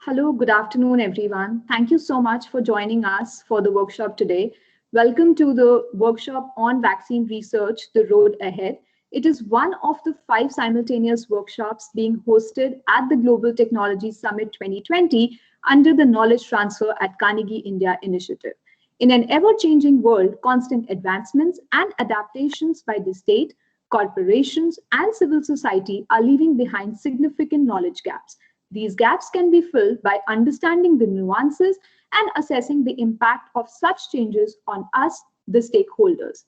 Hello, good afternoon, everyone. Thank you so much for joining us for the workshop today. Welcome to the workshop on vaccine research, The Road Ahead. It is one of the five simultaneous workshops being hosted at the Global Technology Summit 2020 under the Knowledge Transfer at Carnegie India initiative. In an ever changing world, constant advancements and adaptations by the state, corporations, and civil society are leaving behind significant knowledge gaps. These gaps can be filled by understanding the nuances and assessing the impact of such changes on us, the stakeholders.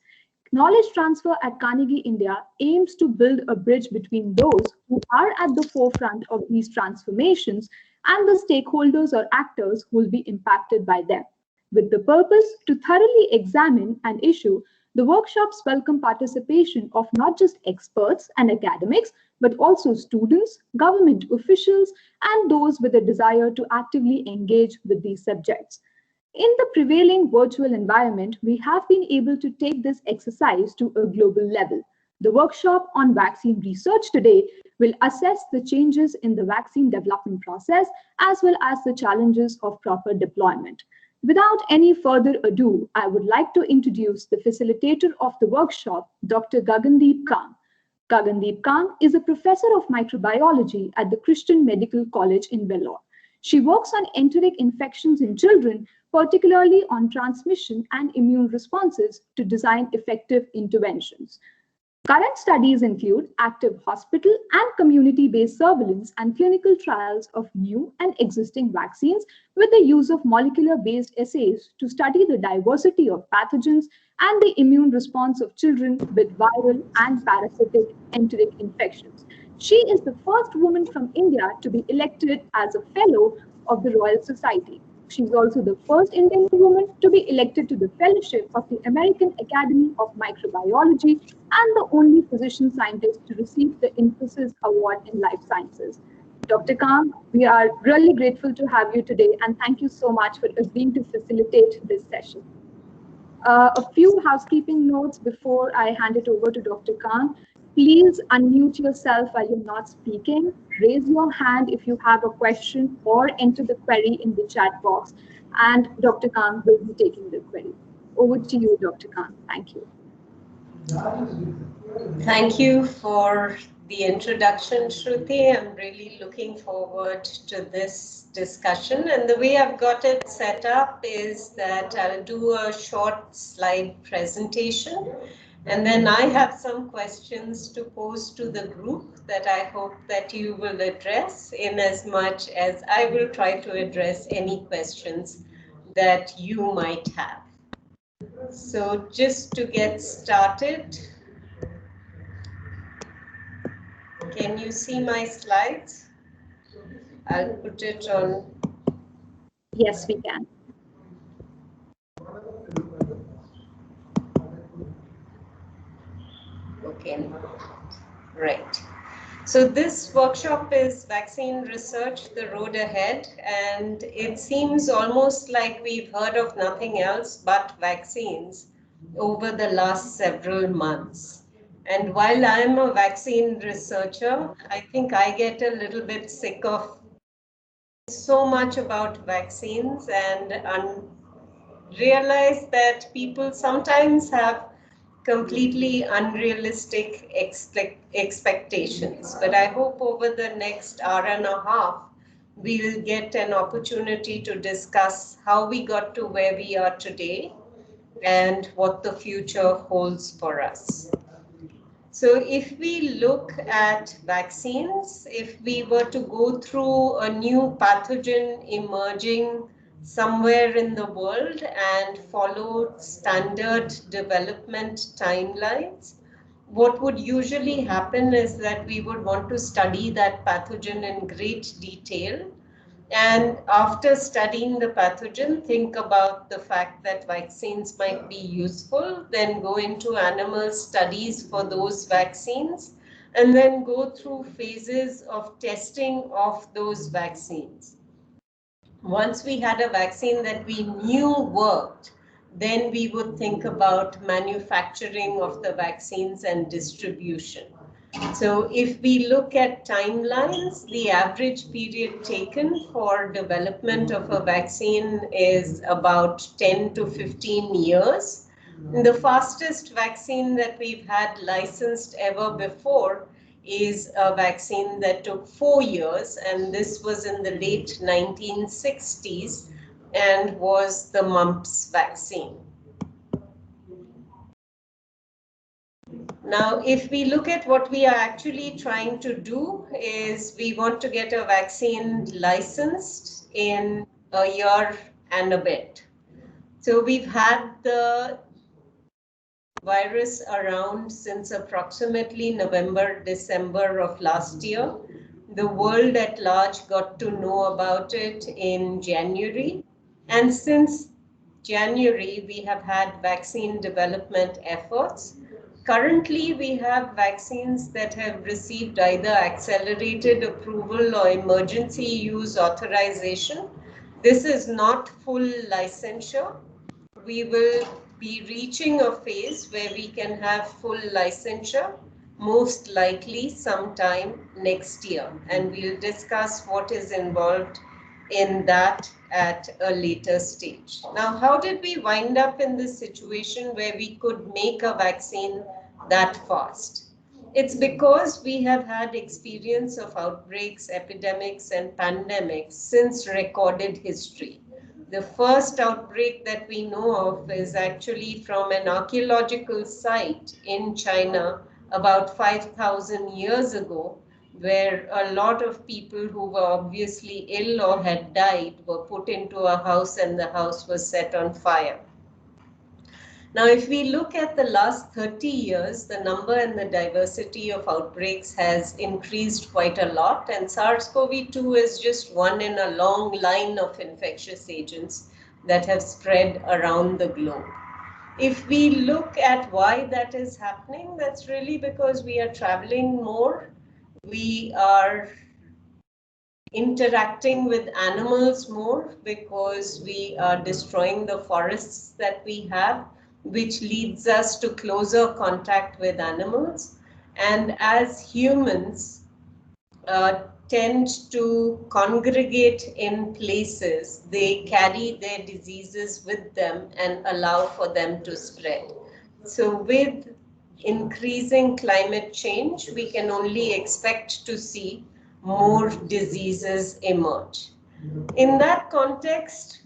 Knowledge transfer at Carnegie India aims to build a bridge between those who are at the forefront of these transformations and the stakeholders or actors who will be impacted by them. With the purpose to thoroughly examine an issue, the workshops welcome participation of not just experts and academics, but also students, government officials, and those with a desire to actively engage with these subjects. In the prevailing virtual environment, we have been able to take this exercise to a global level. The workshop on vaccine research today will assess the changes in the vaccine development process as well as the challenges of proper deployment. Without any further ado, I would like to introduce the facilitator of the workshop, Dr. Gagandeep Kang. Gagandeep Kang is a professor of microbiology at the Christian Medical College in Vellore. She works on enteric infections in children, particularly on transmission and immune responses to design effective interventions. Current studies include active hospital and community-based surveillance and clinical trials of new and existing vaccines with the use of molecular-based assays to study the diversity of pathogens and the immune response of children with viral and parasitic enteric infections. She is the first woman from India to be elected as a fellow of the Royal Society. She is also the first Indian woman to be elected to the fellowship of the American Academy of Microbiology and the only physician scientist to receive the Infosys Award in Life Sciences. Dr. Kang, we are really grateful to have you today and thank you so much for agreeing to facilitate this session. A few housekeeping notes before I hand it over to Dr. Khan. Please unmute yourself while you're not speaking. Raise your hand if you have a question or enter the query in the chat box. And Dr. Khan will be taking the query. Over to you, Dr. Khan. Thank you. Thank you for the introduction, Shruti. I'm really looking forward to this discussion. And the way I've got it set up is that I'll do a short slide presentation. And then I have some questions to pose to the group that I hope that you will address in as much as I will try to address any questions that you might have. So just to get started, can you see my slides? I'll put it on. Yes, we can. Okay, right. So this workshop is Vaccine Research, The Road Ahead, and it seems almost like we've heard of nothing else but vaccines over the last several months. And while I'm a vaccine researcher, I think I get a little bit sick of so much about vaccines and realize that people sometimes have completely unrealistic expectations. But I hope over the next hour and a half, we'll get an opportunity to discuss how we got to where we are today and what the future holds for us. So if we look at vaccines, if we were to go through a new pathogen emerging somewhere in the world and follow standard development timelines, what would usually happen is that we would want to study that pathogen in great detail. And after studying the pathogen, think about the fact that vaccines might be useful, then go into animal studies for those vaccines, and then go through phases of testing of those vaccines. Once we had a vaccine that we knew worked, then we would think about manufacturing of the vaccines and distribution. So if we look at timelines, the average period taken for development of a vaccine is about 10 to 15 years. The fastest vaccine that we've had licensed ever before is a vaccine that took 4 years, and this was in the late 1960s and was the mumps vaccine. Now, if we look at what we are actually trying to do is we want to get a vaccine licensed in a year and a bit. So we've had the virus around since approximately November, December of last year. The world at large got to know about it in January. And since January, we have had vaccine development efforts. Currently, we have vaccines that have received either accelerated approval or emergency use authorization. This is not full licensure. We will be reaching a phase where we can have full licensure, most likely sometime next year. And we'll discuss what is involved in that at a later stage. Now, how did we wind up in this situation where we could make a vaccine that fast? It's because we have had experience of outbreaks, epidemics, and pandemics since recorded history. The first outbreak that we know of is actually from an archaeological site in China about 5,000 years ago, where a lot of people who were obviously ill or had died were put into a house and the house was set on fire. Now, if we look at the last 30 years, the number and the diversity of outbreaks has increased quite a lot, and SARS-CoV-2 is just one in a long line of infectious agents that have spread around the globe. If we look at why that is happening, that's really because we are traveling more. We are interacting with animals more because we are destroying the forests that we have, which leads us to closer contact with animals. And as humans tend to congregate in places, they carry their diseases with them and allow for them to spread. So with increasing climate change, we can only expect to see more diseases emerge. In that context,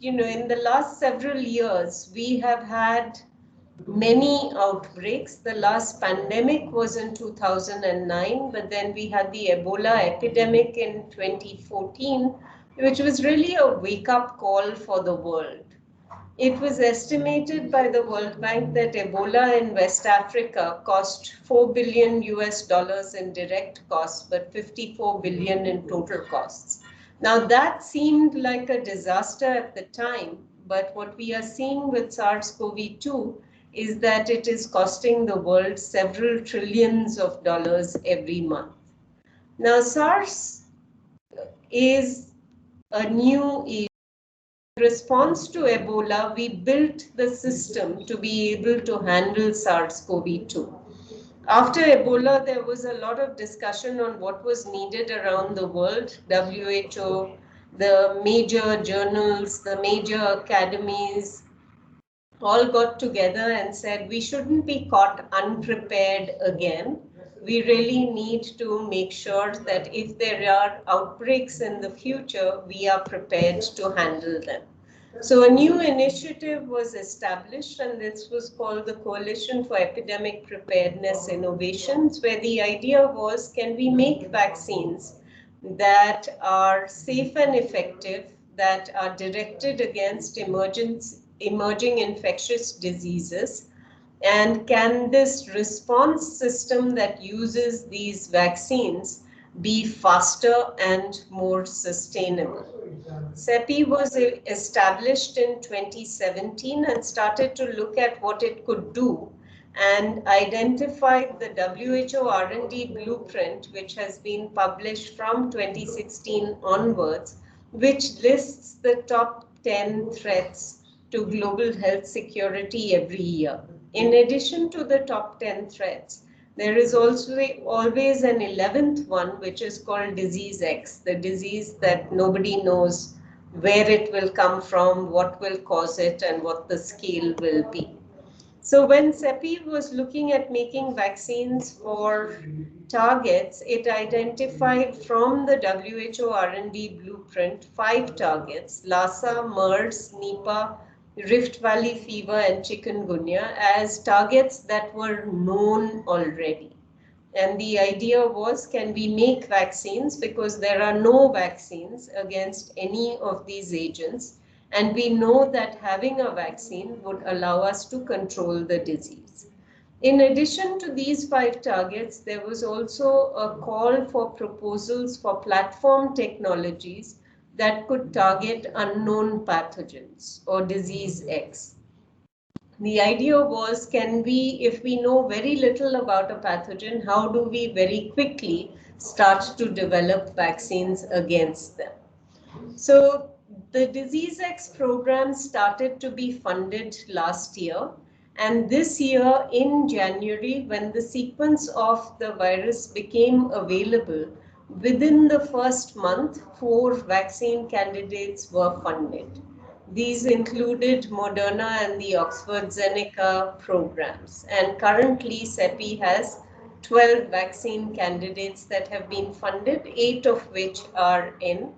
in the last several years, we have had many outbreaks. The last pandemic was in 2009, but then we had the Ebola epidemic in 2014, which was really a wake-up call for the world. It was estimated by the World Bank that Ebola in West Africa cost $4 billion in direct costs, but 54 billion in total costs. Now that seemed like a disaster at the time, but what we are seeing with SARS-CoV-2 is that it is costing the world several trillions of dollars every month. Now SARS is a new issue. In response to Ebola, we built the system to be able to handle SARS-CoV-2. After Ebola, there was a lot of discussion on what was needed around the world. WHO, the major journals, the major academies, all got together and said we shouldn't be caught unprepared again. We really need to make sure that if there are outbreaks in the future, we are prepared to handle them. So a new initiative was established, and this was called the Coalition for Epidemic Preparedness Innovations, where the idea was, can we make vaccines that are safe and effective, that are directed against emerging infectious diseases, and can this response system that uses these vaccines be faster and more sustainable? CEPI was established in 2017 and started to look at what it could do and identified the WHO R&D blueprint, which has been published from 2016 onwards, which lists the top 10 threats to global health security every year. In addition to the top 10 threats, There is also always an 11th one, which is called disease X, the disease that nobody knows where it will come from, what will cause it, and what the scale will be. So when CEPI was looking at making vaccines for targets, it identified from the WHO R&D blueprint 5 targets: Lassa, MERS, Nipah, Rift Valley fever, and chikungunya as targets that were known already. And the idea was, can we make vaccines, because there are no vaccines against any of these agents. And we know that having a vaccine would allow us to control the disease. In addition to these 5 targets, there was also a call for proposals for platform technologies that could target unknown pathogens or disease X. The idea was, can we, if we know very little about a pathogen, how do we very quickly start to develop vaccines against them? So the Disease X program started to be funded last year. And this year in January, when the sequence of the virus became available, within the first month, 4 vaccine candidates were funded. These included Moderna and the Oxford-Zeneca programs. And currently, CEPI has 12 vaccine candidates that have been funded, 8 of which are in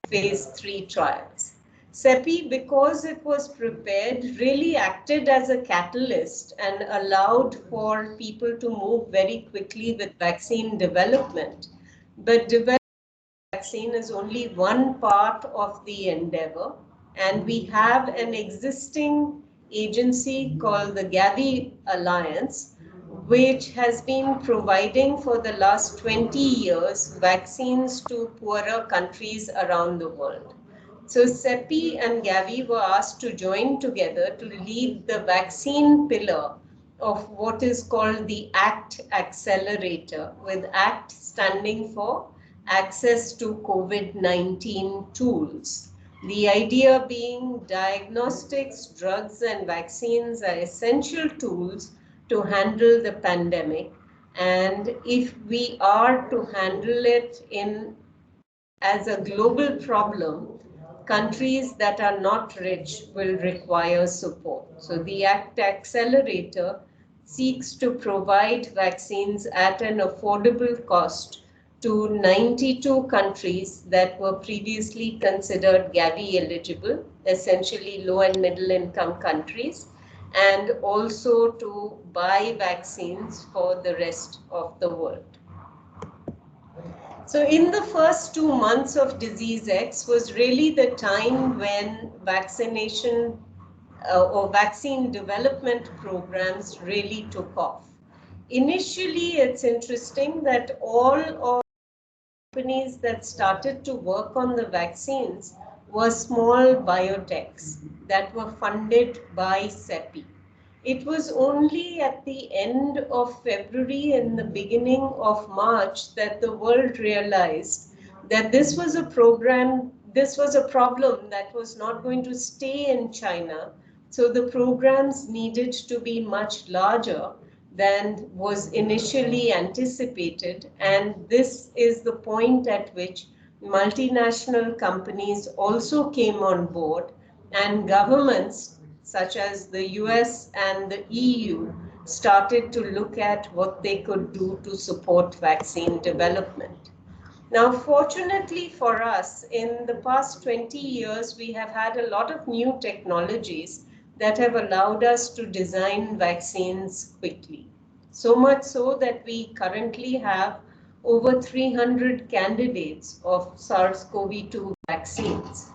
phase 3 trials. CEPI, because it was prepared, really acted as a catalyst and allowed for people to move very quickly with vaccine development. But developing vaccine is only one part of the endeavor. And we have an existing agency called the Gavi Alliance, which has been providing for the last 20 years vaccines to poorer countries around the world. So CEPI and Gavi were asked to join together to lead the vaccine pillar of what is called the ACT Accelerator, with ACT standing for Access to COVID-19 Tools. The idea being, diagnostics, drugs, and vaccines are essential tools to handle the pandemic. And if we are to handle it as a global problem, countries that are not rich will require support. So the ACT Accelerator seeks to provide vaccines at an affordable cost to 92 countries that were previously considered Gavi eligible, essentially low and middle income countries, and also to buy vaccines for the rest of the world. So in the first 2 months of Disease X was really the time when vaccination or vaccine development programs really took off. Initially, it's interesting that all of companies that started to work on the vaccines were small biotechs that were funded by CEPI. It was only at the end of February and the beginning of March that the world realized that this was a problem that was not going to stay in China. So the programs needed to be much larger than was initially anticipated. And this is the point at which multinational companies also came on board, and governments such as the US and the EU started to look at what they could do to support vaccine development. Now, fortunately for us, in the past 20 years, we have had a lot of new technologies that have allowed us to design vaccines quickly. So much so that we currently have over 300 candidates of SARS-CoV-2 vaccines.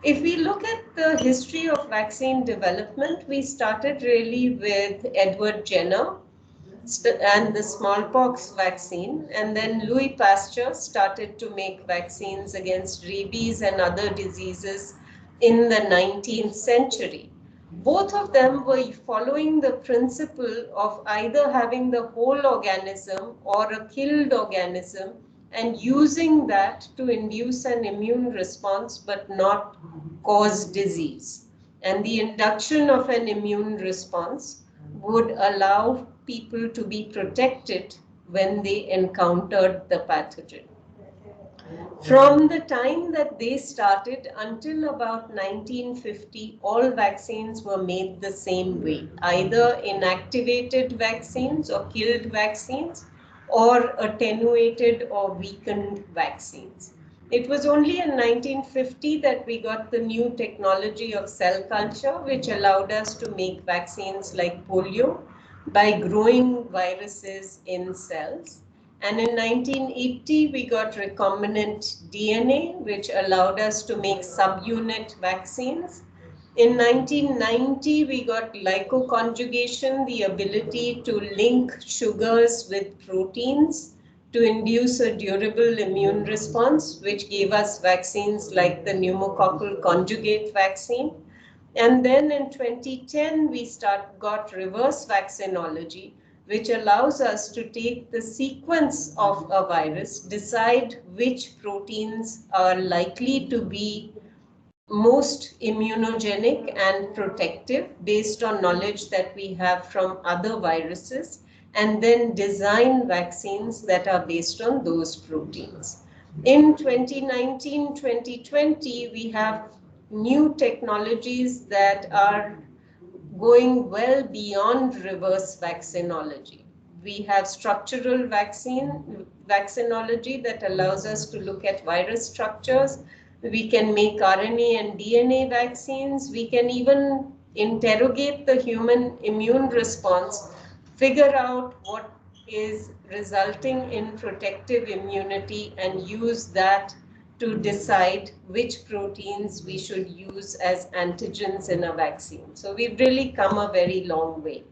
If we look at the history of vaccine development, we started really with Edward Jenner and the smallpox vaccine, and then Louis Pasteur started to make vaccines against rabies and other diseases in the 19th century. Both of them were following the principle of either having the whole organism or a killed organism and using that to induce an immune response but not cause disease. And the induction of an immune response would allow people to be protected when they encountered the pathogen. From the time that they started until about 1950, all vaccines were made the same way, either inactivated vaccines or killed vaccines, or attenuated or weakened vaccines. It was only in 1950 that we got the new technology of cell culture, which allowed us to make vaccines like polio by growing viruses in cells. And in 1980, we got recombinant DNA, which allowed us to make subunit vaccines. In 1990, we got glycoconjugation, the ability to link sugars with proteins to induce a durable immune response, which gave us vaccines like the pneumococcal conjugate vaccine. And then in 2010, we got reverse vaccinology, which allows us to take the sequence of a virus, decide which proteins are likely to be most immunogenic and protective based on knowledge that we have from other viruses, and then design vaccines that are based on those proteins. In 2019-2020, we have new technologies that are going well beyond reverse vaccinology. We have structural vaccinology that allows us to look at virus structures. We can make RNA and DNA vaccines. We can even interrogate the human immune response, figure out what is resulting in protective immunity, and use that to decide which proteins we should use as antigens in a vaccine. So we've really come a very long way.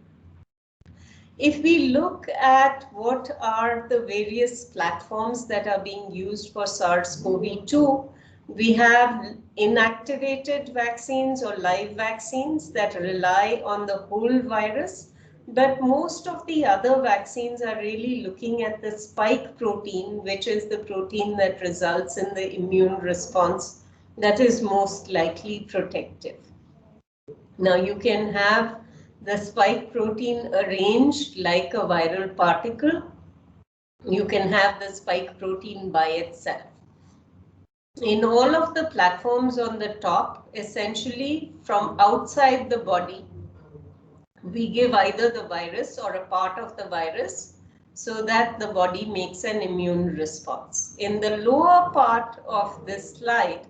If we look at what are the various platforms that are being used for SARS-CoV-2, we have inactivated vaccines or live vaccines that rely on the whole virus. But most of the other vaccines are really looking at the spike protein, which is the protein that results in the immune response that is most likely protective. Now, you can have the spike protein arranged like a viral particle. You can have the spike protein by itself. In all of the platforms on the top, essentially from outside the body, we give either the virus or a part of the virus so that the body makes an immune response. In the lower part of this slide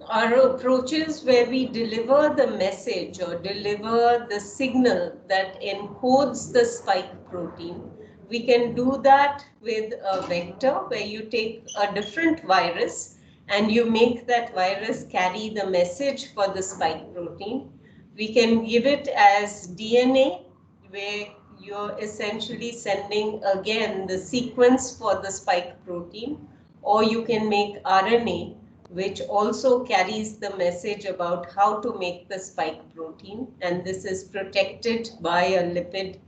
are approaches where we deliver the message or deliver the signal that encodes the spike protein. We can do that with a vector where you take a different virus and you make that virus carry the message for the spike protein. We can give it as DNA, where you're essentially sending again the sequence for the spike protein, or you can make RNA, which also carries the message about how to make the spike protein, and this is protected by a lipid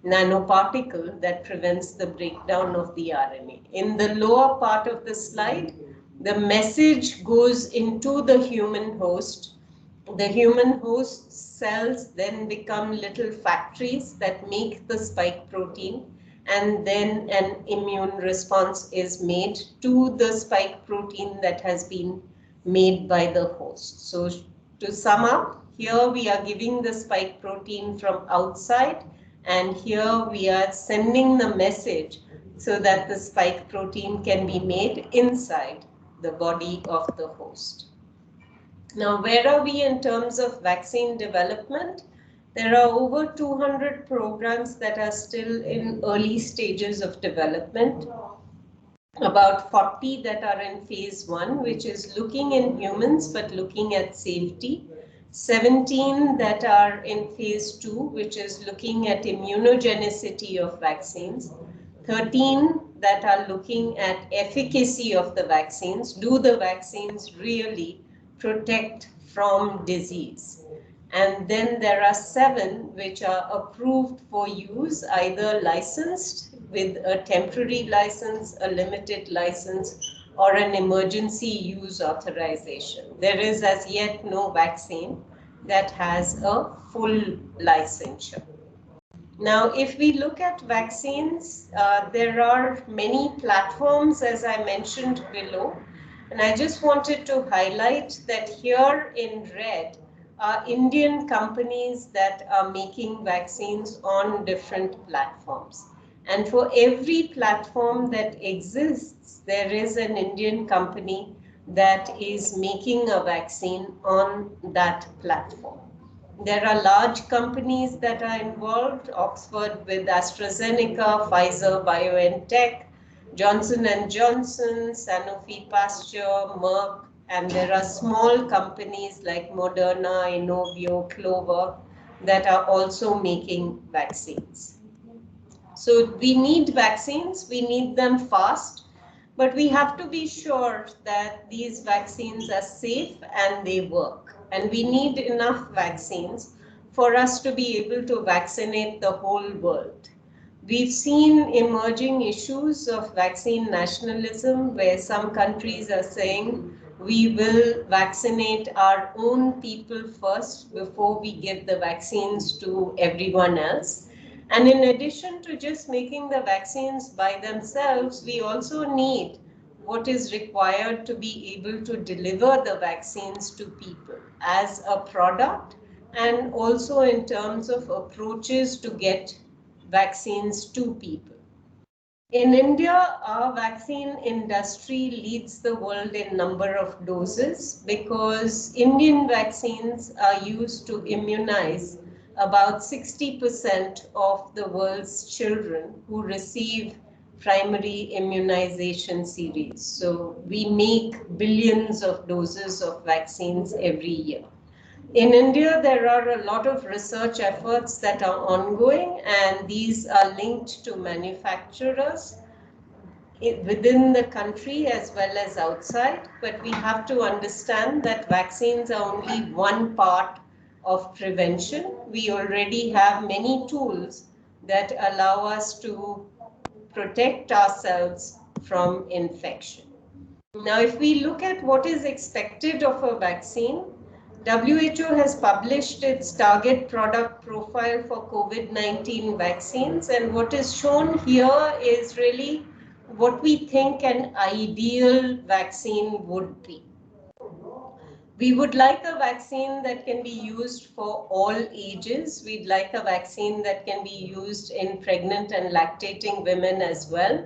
nanoparticle that prevents the breakdown of the RNA. In the lower part of the slide, the message goes into the human host. The human host cells then become little factories that make the spike protein, and then an immune response is made to the spike protein that has been made by the host. So to sum up, here we are giving the spike protein from outside, and here we are sending the message so that the spike protein can be made inside the body of the host. Now, where are we in terms of vaccine development? There are over 200 programs that are still in early stages of development. About 40 that are in phase 1, which is looking in humans but looking at safety. 17 that are in phase 2, which is looking at immunogenicity of vaccines. 13 that are looking at efficacy of the vaccines. Do the vaccines really protect from disease? And then there are 7 which are approved for use, either licensed with a temporary license, a limited license, or an emergency use authorization. There is as yet no vaccine that has a full licensure. Now, if we look at vaccines, there are many platforms, as I mentioned below, and I just wanted to highlight that here in red are Indian companies that are making vaccines on different platforms. And for every platform that exists, there is an Indian company that is making a vaccine on that platform. There are large companies that are involved, Oxford with AstraZeneca, Pfizer, BioNTech, Johnson & Johnson, Sanofi Pasteur, Merck, and there are small companies like Moderna, Inovio, Clover that are also making vaccines. So we need vaccines, we need them fast, but we have to be sure that these vaccines are safe and they work. And we need enough vaccines for us to be able to vaccinate the whole world. We've seen emerging issues of vaccine nationalism where some countries are saying we will vaccinate our own people first before we give the vaccines to everyone else. And in addition to just making the vaccines by themselves, we also need what is required to be able to deliver the vaccines to people as a product and also in terms of approaches to get vaccines to people. In India, our vaccine industry leads the world in number of doses because Indian vaccines are used to immunize about 60% of the world's children who receive primary immunization series. So we make billions of doses of vaccines every year. In India, there are a lot of research efforts that are ongoing, and these are linked to manufacturers within the country as well as outside. But we have to understand that vaccines are only one part of prevention. We already have many tools that allow us to protect ourselves from infection. Now, if we look at what is expected of a vaccine, WHO has published its target product profile for COVID-19 vaccines, and what is shown here is really what we think an ideal vaccine would be. We would like a vaccine that can be used for all ages. We'd like a vaccine that can be used in pregnant and lactating women as well.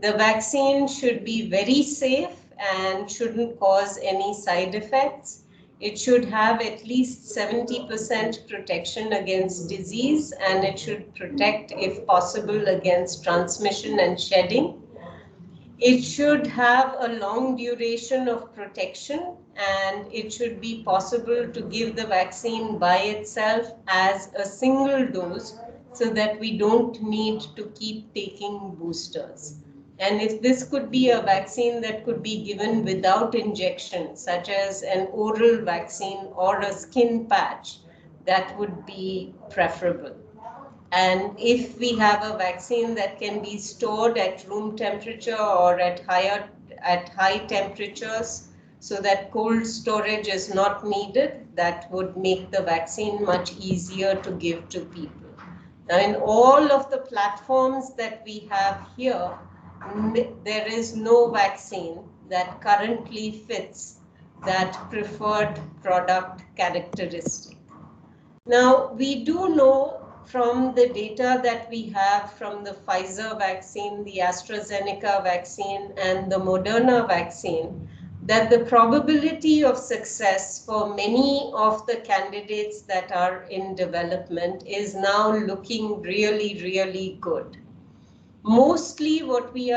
The vaccine should be very safe and shouldn't cause any side effects. It should have at least 70% protection against disease, and it should protect, if possible, against transmission and shedding. It should have a long duration of protection, and it should be possible to give the vaccine by itself as a single dose so that we don't need to keep taking boosters. And if this could be a vaccine that could be given without injection, such as an oral vaccine or a skin patch, that would be preferable. And if we have a vaccine that can be stored at room temperature or at high temperatures so that cold storage is not needed, that would make the vaccine much easier to give to people. Now, in all of the platforms that we have here, there is no vaccine that currently fits that preferred product characteristic. Now, we do know from the data that we have from the Pfizer vaccine, the AstraZeneca vaccine, and the Moderna vaccine, that the probability of success for many of the candidates that are in development is now looking really, really good. Mostly what we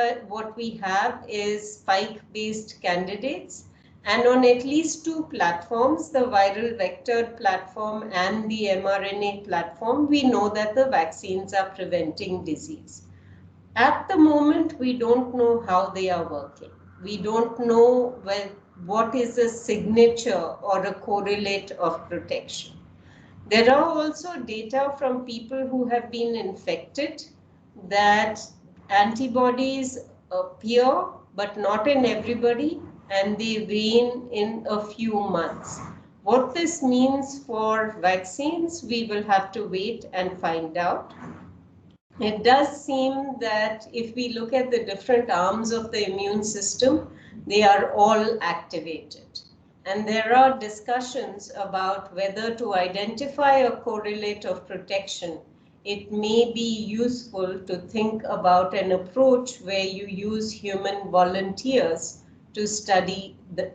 have is spike-based candidates, and on at least two platforms, the viral vector platform and the mRNA platform, we know that the vaccines are preventing disease. At the moment, we don't know how they are working. We don't know what is a signature or a correlate of protection. There are also data from people who have been infected that antibodies appear, but not in everybody, and they wane in a few months. What this means for vaccines, we will have to wait and find out. it does seem that if we look at the different arms of the immune system, they are all activated. And there are discussions about whether to identify a correlate of protection, it may be useful to think about an approach where you use human volunteers to study the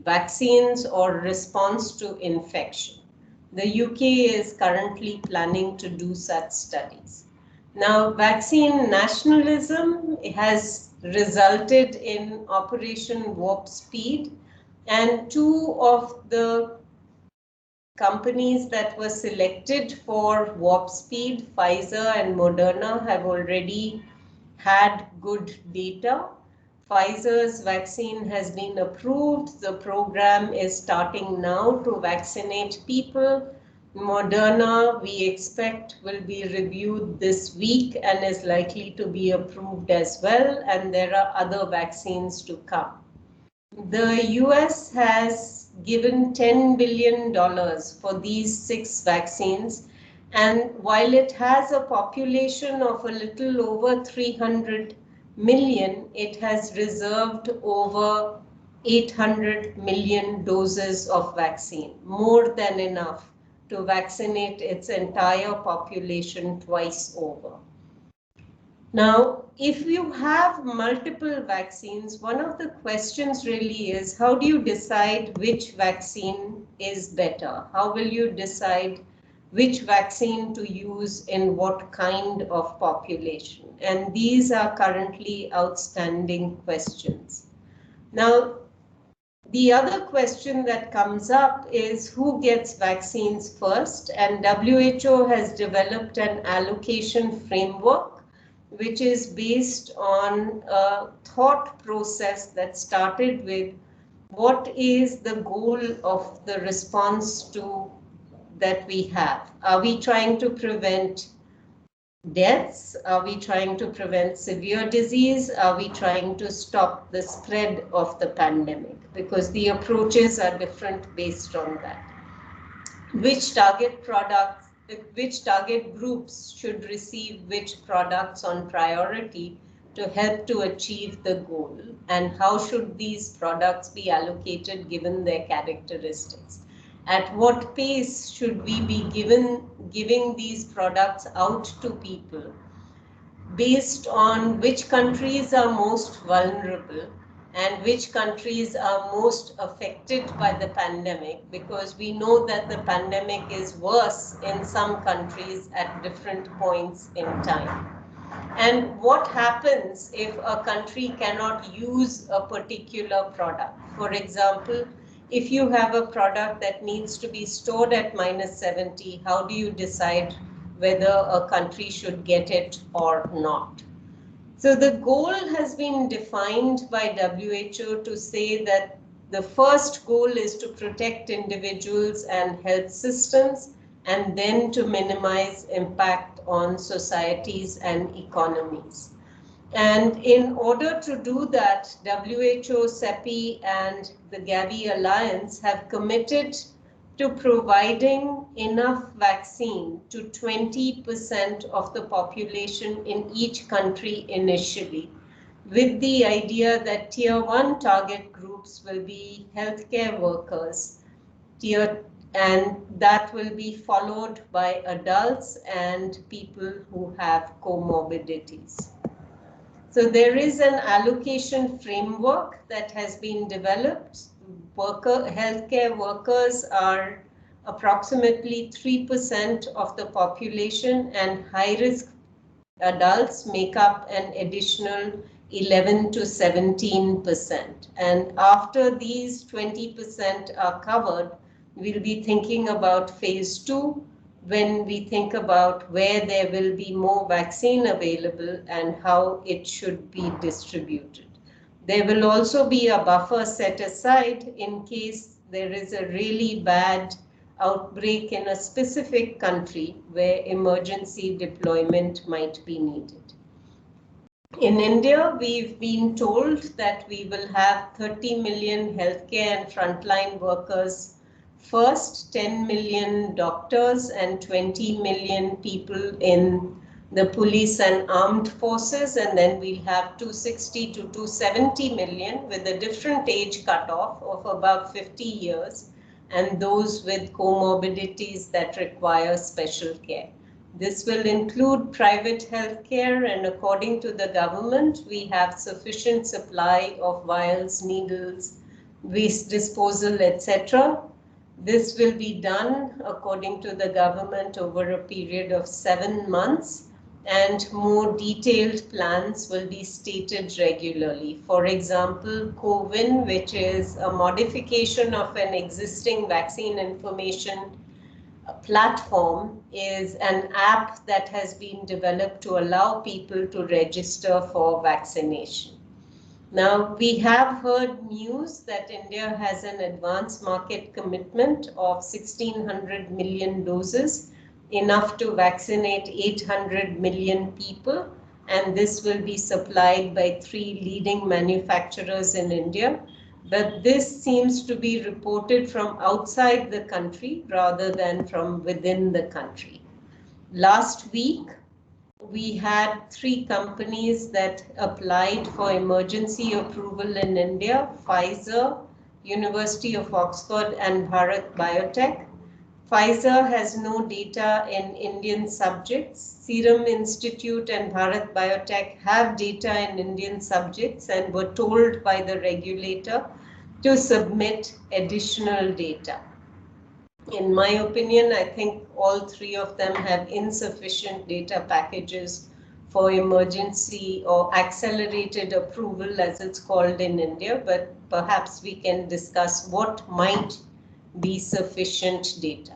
vaccines or response to infection. The UK is currently planning to do such studies. Now, vaccine nationalism has resulted in Operation Warp Speed, and two of the companies that were selected for Warp Speed, Pfizer and Moderna, have already had good data. Pfizer's vaccine has been approved. The program is starting now to vaccinate people. Moderna, we expect, will be reviewed this week and is likely to be approved as well. And there are other vaccines to come. The US has given $10 billion for these 6 vaccines. And while it has a population of a little over 300 million, it has reserved over 800 million doses of vaccine, more than enough to vaccinate its entire population twice over. Now, if you have multiple vaccines, one of the questions really is, how do you decide which vaccine is better? How will you decide which vaccine to use in what kind of population? And these are currently outstanding questions. Now, the other question that comes up is who gets vaccines first? And WHO has developed an allocation framework which is based on a thought process that started with what is the goal of the response to that we have? Are we trying to prevent deaths? Are we trying to prevent severe disease? Are we trying to stop the spread of the pandemic? Because the approaches are different based on that. Which target products, which target groups should receive which products on priority to help to achieve the goal, and how should these products be allocated given their characteristics? At what pace should we be giving these products out to people based on which countries are most vulnerable and which countries are most affected by the pandemic, because we know that the pandemic is worse in some countries at different points in time. And what happens if a country cannot use a particular product? For example, if you have a product that needs to be stored at -70, how do you decide whether a country should get it or not? So the goal has been defined by WHO to say that the first goal is to protect individuals and health systems, and then to minimize impact on societies and economies. And in order to do that, WHO, CEPI, and the Gavi Alliance have committed to providing enough vaccine to 20% of the population in each country initially, with the idea that tier 1 target groups will be healthcare workers, and that will be followed by adults and people who have comorbidities. So there is an allocation framework that has been developed. Healthcare workers are approximately 3% of the population, and high-risk adults make up an additional 11 to 17%. And after these 20% are covered, we'll be thinking about phase 2, when we think about where there will be more vaccine available and how it should be distributed. There will also be a buffer set aside in case there is a really bad outbreak in a specific country where emergency deployment might be needed. In India, we've been told that we will have 30 million healthcare and frontline workers first, 10 million doctors and 20 million people in the police and armed forces, and then we'll have 260 to 270 million with a different age cutoff of above 50 years, and those with comorbidities that require special care. This will include private health care, and according to the government, we have sufficient supply of vials, needles, waste disposal, etc. This will be done, according to the government, over a period of 7 months, and more detailed plans will be stated regularly. For example, CoWIN, which is a modification of an existing vaccine information platform, is an app that has been developed to allow people to register for vaccination. Now, we have heard news that India has an advance market commitment of 1,600 million doses, enough to vaccinate 800 million people, and this will be supplied by 3 leading manufacturers in India. But this seems to be reported from outside the country rather than from within the country. Last week, we had 3 companies that applied for emergency approval in India: Pfizer, University of Oxford, and Bharat Biotech. Pfizer has no data in Indian subjects. Serum Institute and Bharat Biotech have data in Indian subjects and were told by the regulator to submit additional data. In my opinion, I think all 3 of them have insufficient data packages for emergency or accelerated approval, as it's called in India, but perhaps we can discuss what might be sufficient data.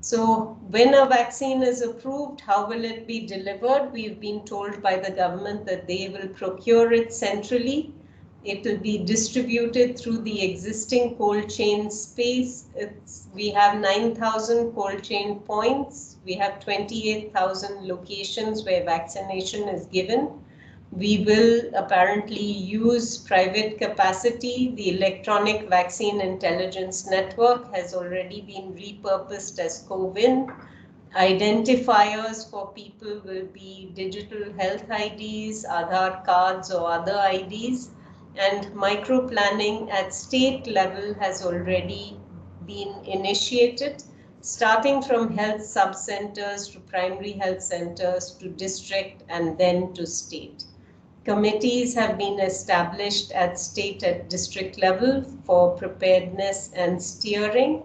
So when a vaccine is approved, how will it be delivered? We've been told by the government that they will procure it centrally. It will be distributed through the existing cold chain space. We have 9,000 cold chain points. We have 28,000 locations where vaccination is given. We will apparently use private capacity. The Electronic Vaccine Intelligence Network has already been repurposed as CoWIN. Identifiers for people will be digital health IDs, Aadhaar cards, or other IDs. And micro-planning at state level has already been initiated, starting from health sub-centers to primary health centers to district and then to state. Committees have been established at state and district level for preparedness and steering,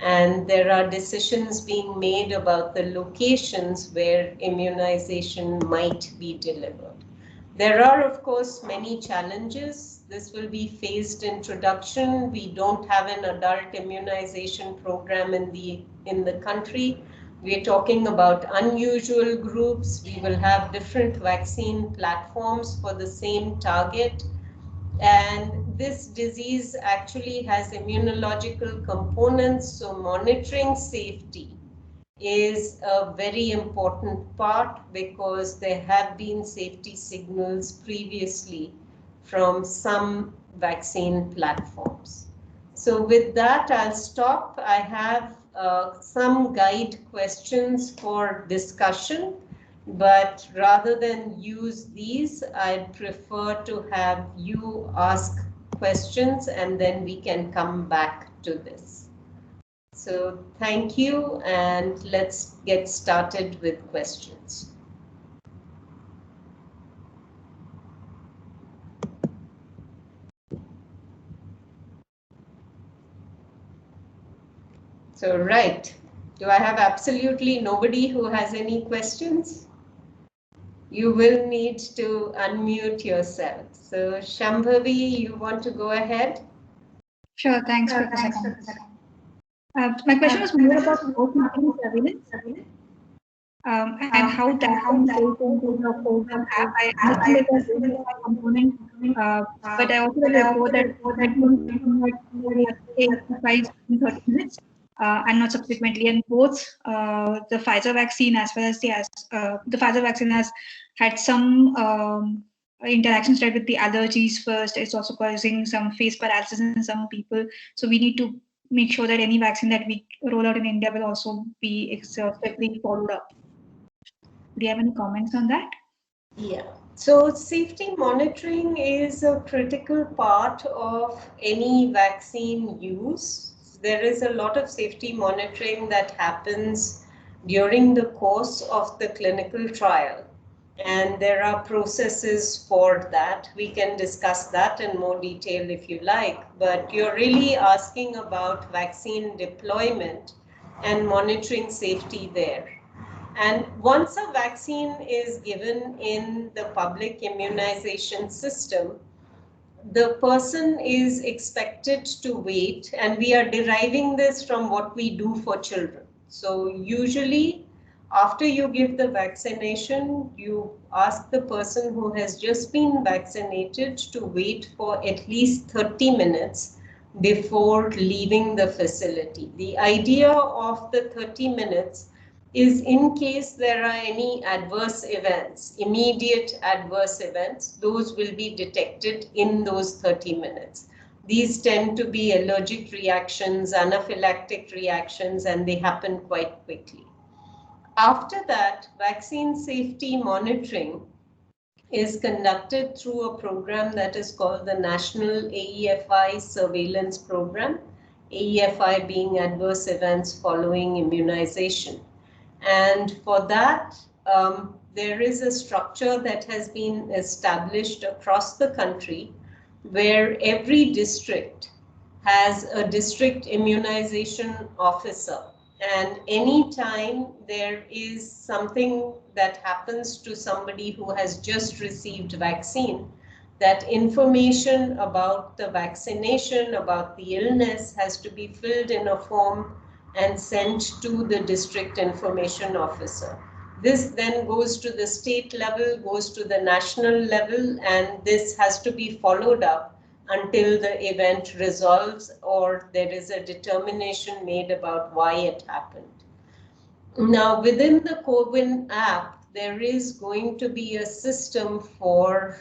and there are decisions being made about the locations where immunization might be delivered. There are, of course, many challenges. This will be phased introduction. We don't have an adult immunization program in the country. We are talking about unusual groups. We will have different vaccine platforms for the same target. And this disease actually has immunological components, so monitoring safety is a very important part because there have been safety signals previously from some vaccine platforms. So with that, I'll stop. I have some guide questions for discussion, but rather than use these, I'd prefer to have you ask questions and then we can come back to this. So thank you, and let's get started with questions. So, right, do I have absolutely nobody who has any questions? You will need to unmute yourself. So Shambhavi, you want to go ahead? Sure, thanks, Professor. My question was more about remote monitoring surveillance and how that can take into the program app. I understand it was a component, but I also read a report that takes 30 minutes and not subsequently. And both the Pfizer vaccine as well as the Pfizer vaccine has had some interactions right with the allergies first. It's also causing some face paralysis in some people. So we need to make sure that any vaccine that we roll out in India will also be exhaustively followed up. Do you have any comments on that? Yeah. So safety monitoring is a critical part of any vaccine use. There is a lot of safety monitoring that happens during the course of the clinical trial. And there are processes for that. We can discuss that in more detail if you like, but you're really asking about vaccine deployment and monitoring safety there. And once a vaccine is given in the public immunization system, the person is expected to wait, and we are deriving this from what we do for children. So usually after you give the vaccination, you ask the person who has just been vaccinated to wait for at least 30 minutes before leaving the facility. The idea of the 30 minutes is in case there are any adverse events, immediate adverse events, those will be detected in those 30 minutes. These tend to be allergic reactions, anaphylactic reactions, and they happen quite quickly. After that, vaccine safety monitoring is conducted through a program that is called the National AEFI Surveillance Program, AEFI being adverse events following immunization. And for that, there is a structure that has been established across the country where every district has a district immunization officer. And anytime there is something that happens to somebody who has just received vaccine, that information about the vaccination, about the illness has to be filled in a form and sent to the district information officer. This then goes to the state level, goes to the national level, and this has to be followed up until the event resolves or there is a determination made about why it happened. Now, within the CoWIN app, there is going to be a system for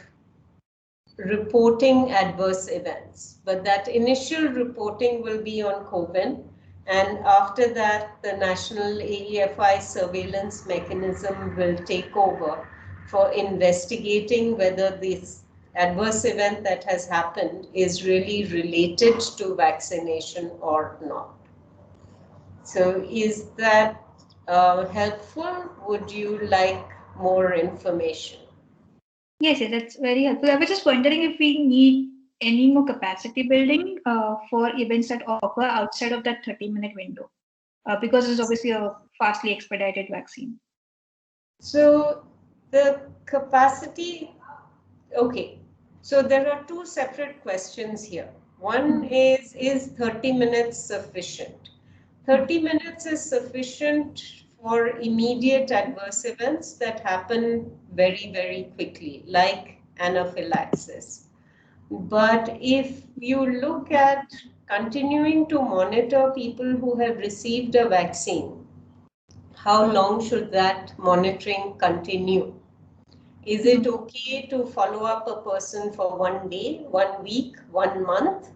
reporting adverse events, but that initial reporting will be on CoWIN. And after that, the National AEFI surveillance mechanism will take over for investigating whether this adverse event that has happened is really related to vaccination or not. So is that helpful? Would you like more information? Yes, that's very helpful. I was just wondering if we need any more capacity building for events that occur outside of that 30-minute window, because it's obviously a fastly expedited vaccine. So the capacity, okay. So there are two separate questions here. One is 30 minutes sufficient? 30 minutes is sufficient for immediate adverse events that happen very, very quickly, like anaphylaxis. But if you look at continuing to monitor people who have received a vaccine, how long should that monitoring continue? Is it okay to follow up a person for 1 day, 1 week, 1 month?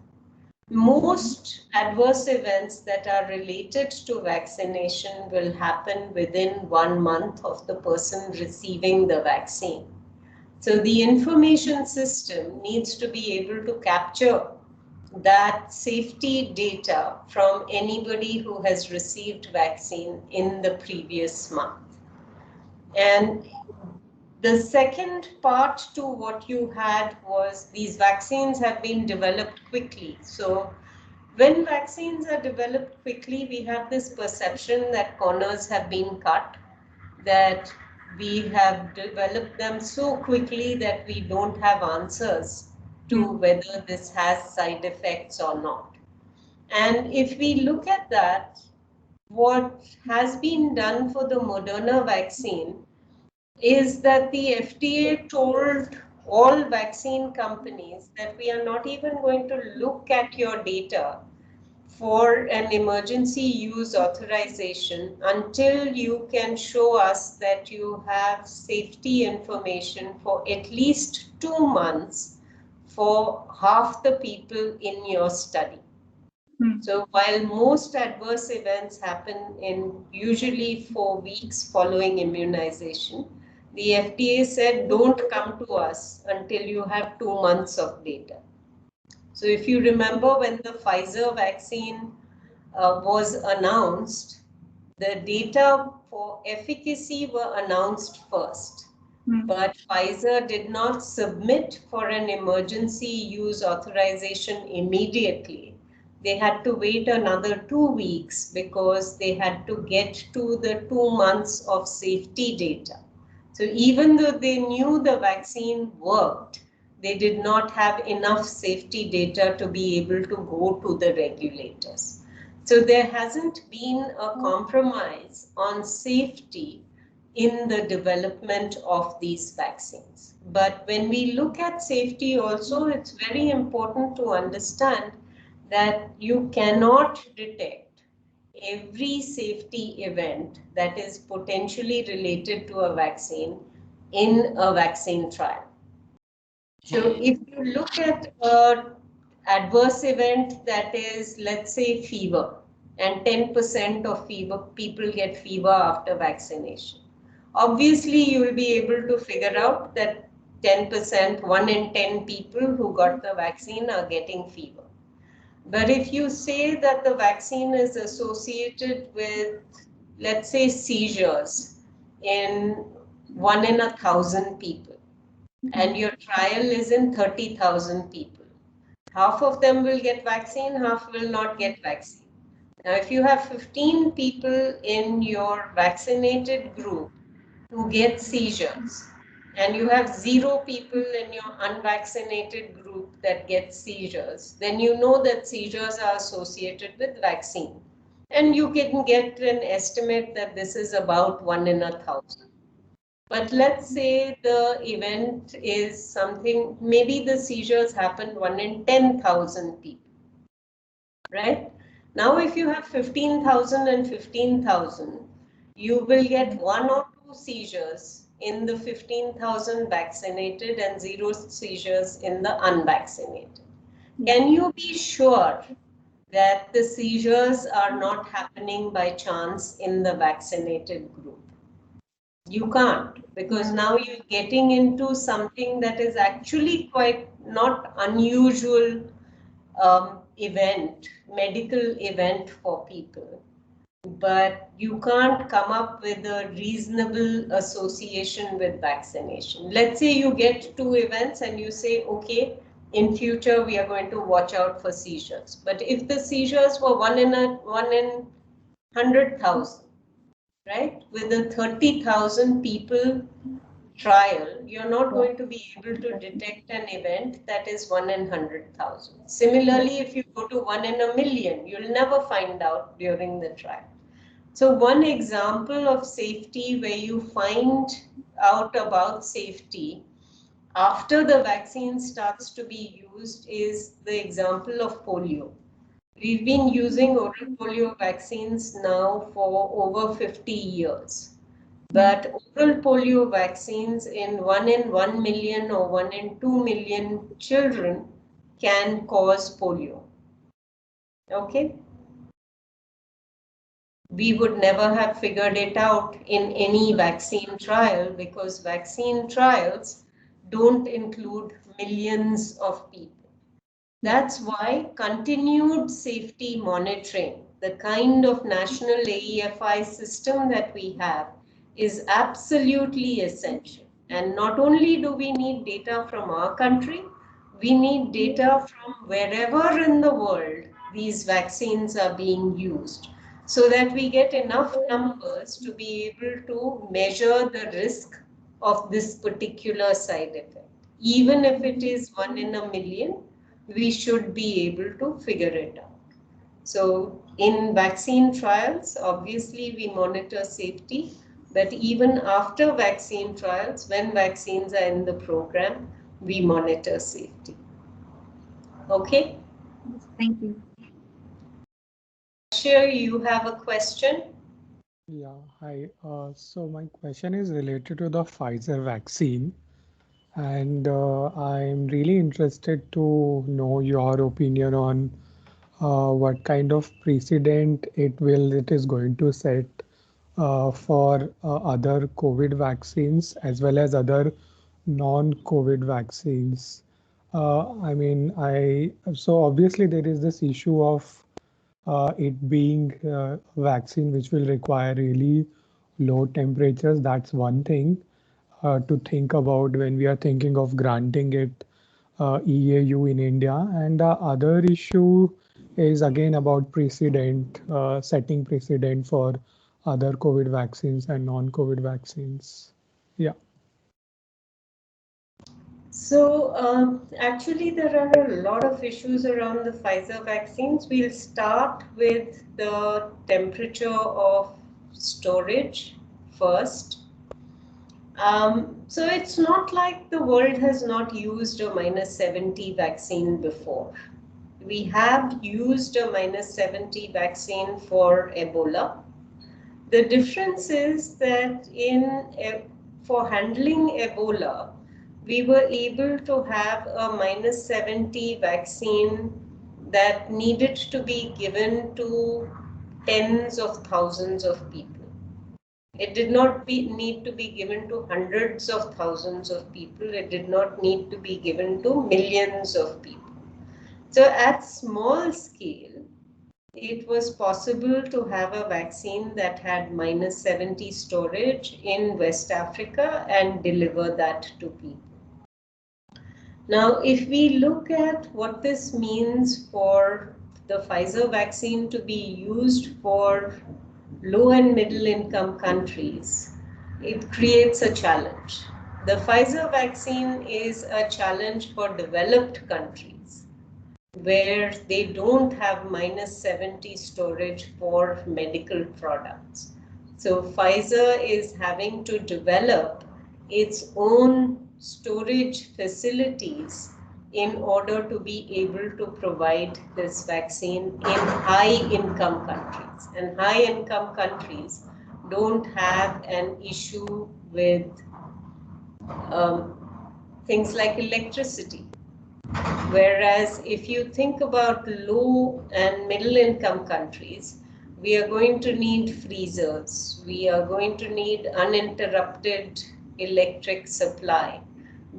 Most adverse events that are related to vaccination will happen within 1 month of the person receiving the vaccine. So the information system needs to be able to capture that safety data from anybody who has received vaccine in the previous month. And the second part to what you had was these vaccines have been developed quickly. So when vaccines are developed quickly, we have this perception that corners have been cut, that we have developed them so quickly that we don't have answers to whether this has side effects or not. And if we look at that, what has been done for the Moderna vaccine is that the FDA told all vaccine companies that we are not even going to look at your data for an emergency use authorization until you can show us that you have safety information for at least 2 months for half the people in your study. So while most adverse events happen in usually 4 weeks following immunization, the FDA said don't come to us until you have 2 months of data. So if you remember when the Pfizer vaccine was announced, the data for efficacy were announced first. But Pfizer did not submit for an emergency use authorization immediately. They had to wait another 2 weeks because they had to get to the 2 months of safety data. So even though they knew the vaccine worked, they did not have enough safety data to be able to go to the regulators. So there hasn't been a compromise on safety in the development of these vaccines. But when we look at safety also, it's very important to understand that you cannot detect every safety event that is potentially related to a vaccine in a vaccine trial. So if you look at an adverse event that is, let's say, fever, and 10% of fever people get fever after vaccination. Obviously, you will be able to figure out that 10%, 1 in 10 people who got the vaccine are getting fever. But if you say that the vaccine is associated with, let's say, seizures in 1 in 1,000 people, and your trial is in 30,000 people, half of them will get vaccine, half will not get vaccine. Now, if you have 15 people in your vaccinated group who get seizures, and you have 0 people in your unvaccinated group that get seizures, then you know that seizures are associated with vaccine. And you can get an estimate that this is about 1 in 1,000. But let's say the event is something, maybe the seizures happen 1 in 10,000 people, right? Now, if you have 15,000 and 15,000, you will get 1 or 2 seizures in the 15,000 vaccinated and 0 seizures in the unvaccinated. Can you be sure that the seizures are not happening by chance in the vaccinated group? You can't, because now you're getting into something that is actually quite not unusual event, medical event for people. But you can't come up with a reasonable association with vaccination. Let's say you get 2 events and you say, okay, in future we are going to watch out for seizures. But if the seizures were 1 in 100,000, right? With a 30,000 people trial, you're not going to be able to detect an event that is 1 in 100,000. Similarly, if you go to 1 in a million, you'll never find out during the trial. So one example of safety where you find out about safety after the vaccine starts to be used is the example of polio. We've been using oral polio vaccines now for over 50 years. But oral polio vaccines in 1 in 1 million or 1 in 2 million children can cause polio. Okay? We would never have figured it out in any vaccine trial because vaccine trials don't include millions of people. That's why continued safety monitoring, the kind of national AEFI system that we have, is absolutely essential. And not only do we need data from our country, we need data from wherever in the world these vaccines are being used so that we get enough numbers to be able to measure the risk of this particular side effect. Even if it is 1 in a million, we should be able to figure it out. So in vaccine trials, obviously we monitor safety, but even after vaccine trials, when vaccines are in the program, we monitor safety. Okay? Thank you. Sure, you have a question? Yeah, hi. So my question is related to the Pfizer vaccine. And I'm really interested to know your opinion on what kind of precedent it is going to set for other COVID vaccines as well as other non-COVID vaccines. So obviously there is this issue of it being a vaccine which will require really low temperatures. That's one thing to think about when we are thinking of granting it EAU in India. And the other issue is again about precedent, setting precedent for other COVID vaccines and non-COVID vaccines. Yeah. So actually, there are a lot of issues around the Pfizer vaccines. We'll start with the temperature of storage first. So it's not like the world has not used a -70 vaccine before. We have used a -70 vaccine for Ebola. The difference is that for handling Ebola, we were able to have a -70 vaccine that needed to be given to tens of thousands of people. It did not need to be given to hundreds of thousands of people. It did not need to be given to millions of people. So at small scale, it was possible to have a vaccine that had -70 storage in West Africa and deliver that to people. Now, if we look at what this means for the Pfizer vaccine to be used for low and middle income countries, it creates a challenge. The Pfizer vaccine is a challenge for developed countries where they don't have -70 storage for medical products. So Pfizer is having to develop its own storage facilities in order to be able to provide this vaccine in high-income countries. And high-income countries don't have an issue with things like electricity. Whereas if you think about low and middle income countries, we are going to need freezers. We are going to need uninterrupted electric supply.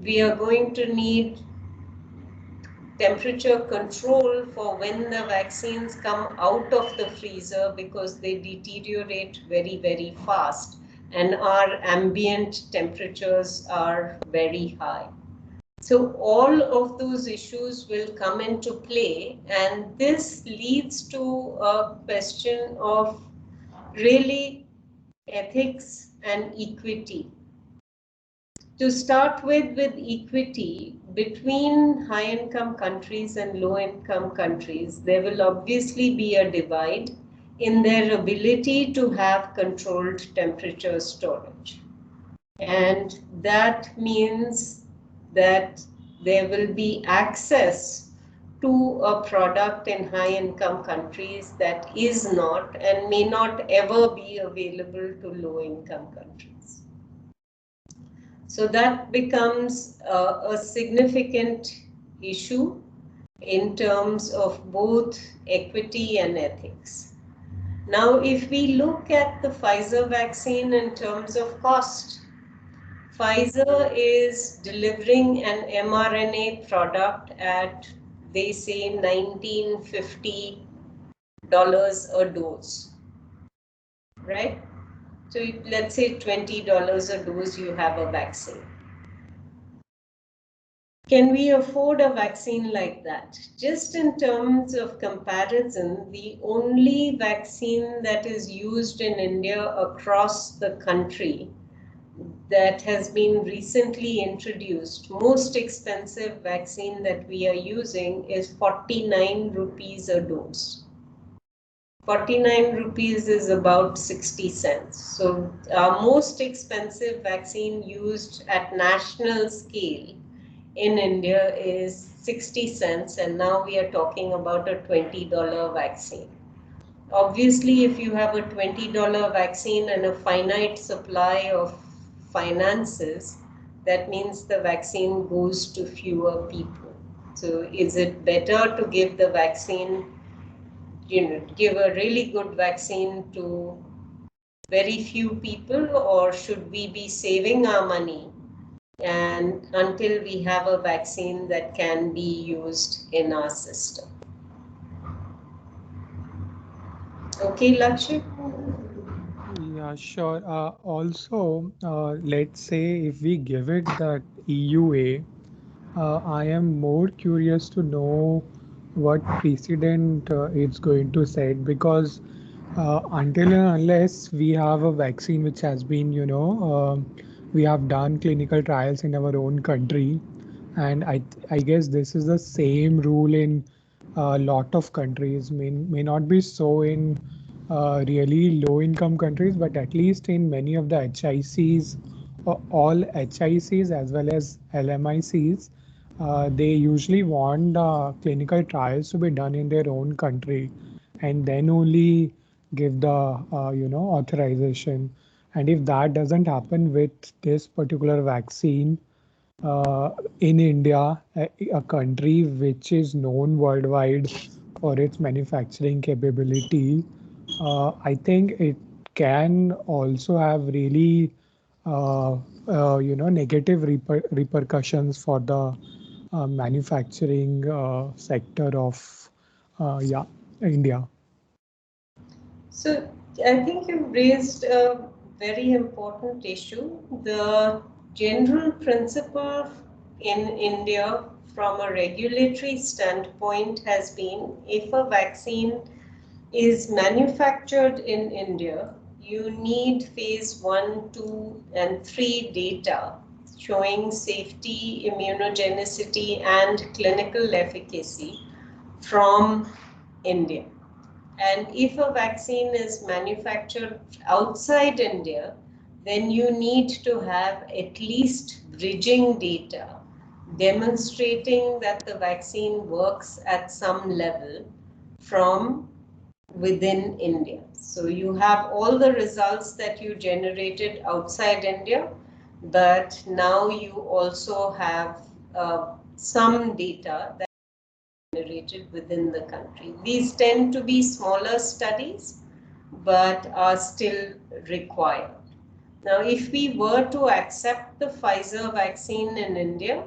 We are going to need temperature control for when the vaccines come out of the freezer because they deteriorate very, very fast and our ambient temperatures are very high. So all of those issues will come into play, and this leads to a question of really ethics and equity. To start with equity between high-income countries and low-income countries, there will obviously be a divide in their ability to have controlled temperature storage. And that means that there will be access to a product in high-income countries that is not and may not ever be available to low-income countries. So that becomes a significant issue in terms of both equity and ethics. Now, if we look at the Pfizer vaccine in terms of cost, Pfizer is delivering an mRNA product at, they say, $1950 a dose, right? So let's say $20 a dose, you have a vaccine. Can we afford a vaccine like that? Just in terms of comparison, the only vaccine that is used in India across the country that has been recently introduced, most expensive vaccine that we are using is 49 rupees a dose. 49 rupees is about 60 cents. So our most expensive vaccine used at national scale in India is 60 cents, and now we are talking about a $20 vaccine. Obviously, if you have a $20 vaccine and a finite supply of finances, that means the vaccine goes to fewer people. So is it better to give the vaccine give a really good vaccine to very few people, or should we be saving our money and until we have a vaccine that can be used in our system? Okay, Lakshya? Yeah, sure. Also, let's say if we give it that EUA, I am more curious to know what precedent it's going to set, because until and unless we have a vaccine which has been, we have done clinical trials in our own country, and I guess this is the same rule in a lot of countries. May not be so in really low income countries, but at least in many of the HICs, all HICs as well as LMICs, they usually want clinical trials to be done in their own country, and then only give the authorization. And if that doesn't happen with this particular vaccine, in India, a country which is known worldwide for its manufacturing capability, I think it can also have really negative repercussions for the manufacturing sector of yeah, India. So I think you've raised a very important issue. The general principle in India from a regulatory standpoint has been, if a vaccine is manufactured in India, you need phase 1, 2, and 3 data showing safety, immunogenicity, and clinical efficacy from India. And if a vaccine is manufactured outside India, then you need to have at least bridging data demonstrating that the vaccine works at some level from within India. So you have all the results that you generated outside India, but now you also have some data that generated within the country. These tend to be smaller studies, but are still required. Now, if we were to accept the Pfizer vaccine in India,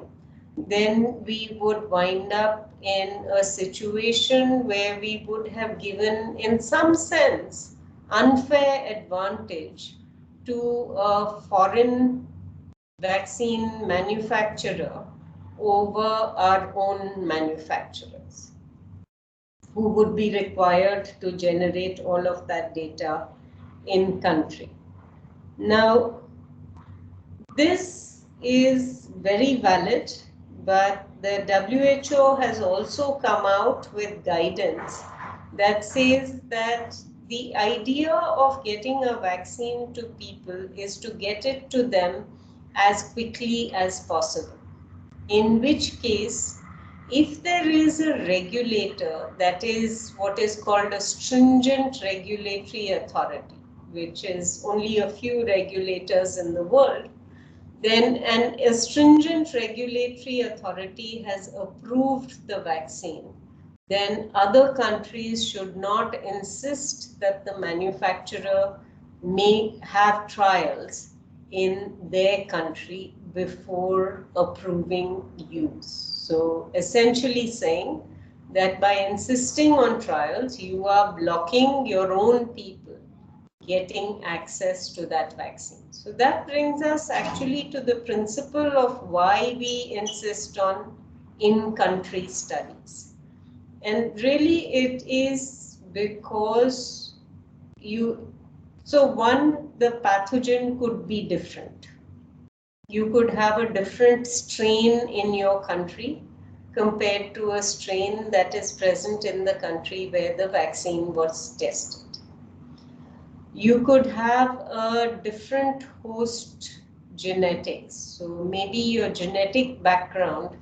then we would wind up in a situation where we would have given, in some sense, unfair advantage to a foreign vaccine manufacturer over our own manufacturers, who would be required to generate all of that data in country. Now, this is very valid, but the WHO has also come out with guidance that says that the idea of getting a vaccine to people is to get it to them as quickly as possible. In which case, if there is a regulator that is what is called a stringent regulatory authority, which is only a few regulators in the world, then a stringent regulatory authority has approved the vaccine, then other countries should not insist that the manufacturer may have trials in their country before approving use. So essentially saying that by insisting on trials, you are blocking your own people getting access to that vaccine. So that brings us actually to the principle of why we insist on in-country studies. And really it is because the pathogen could be different. You could have a different strain in your country compared to a strain that is present in the country where the vaccine was tested. You could have a different host genetics. So maybe your genetic background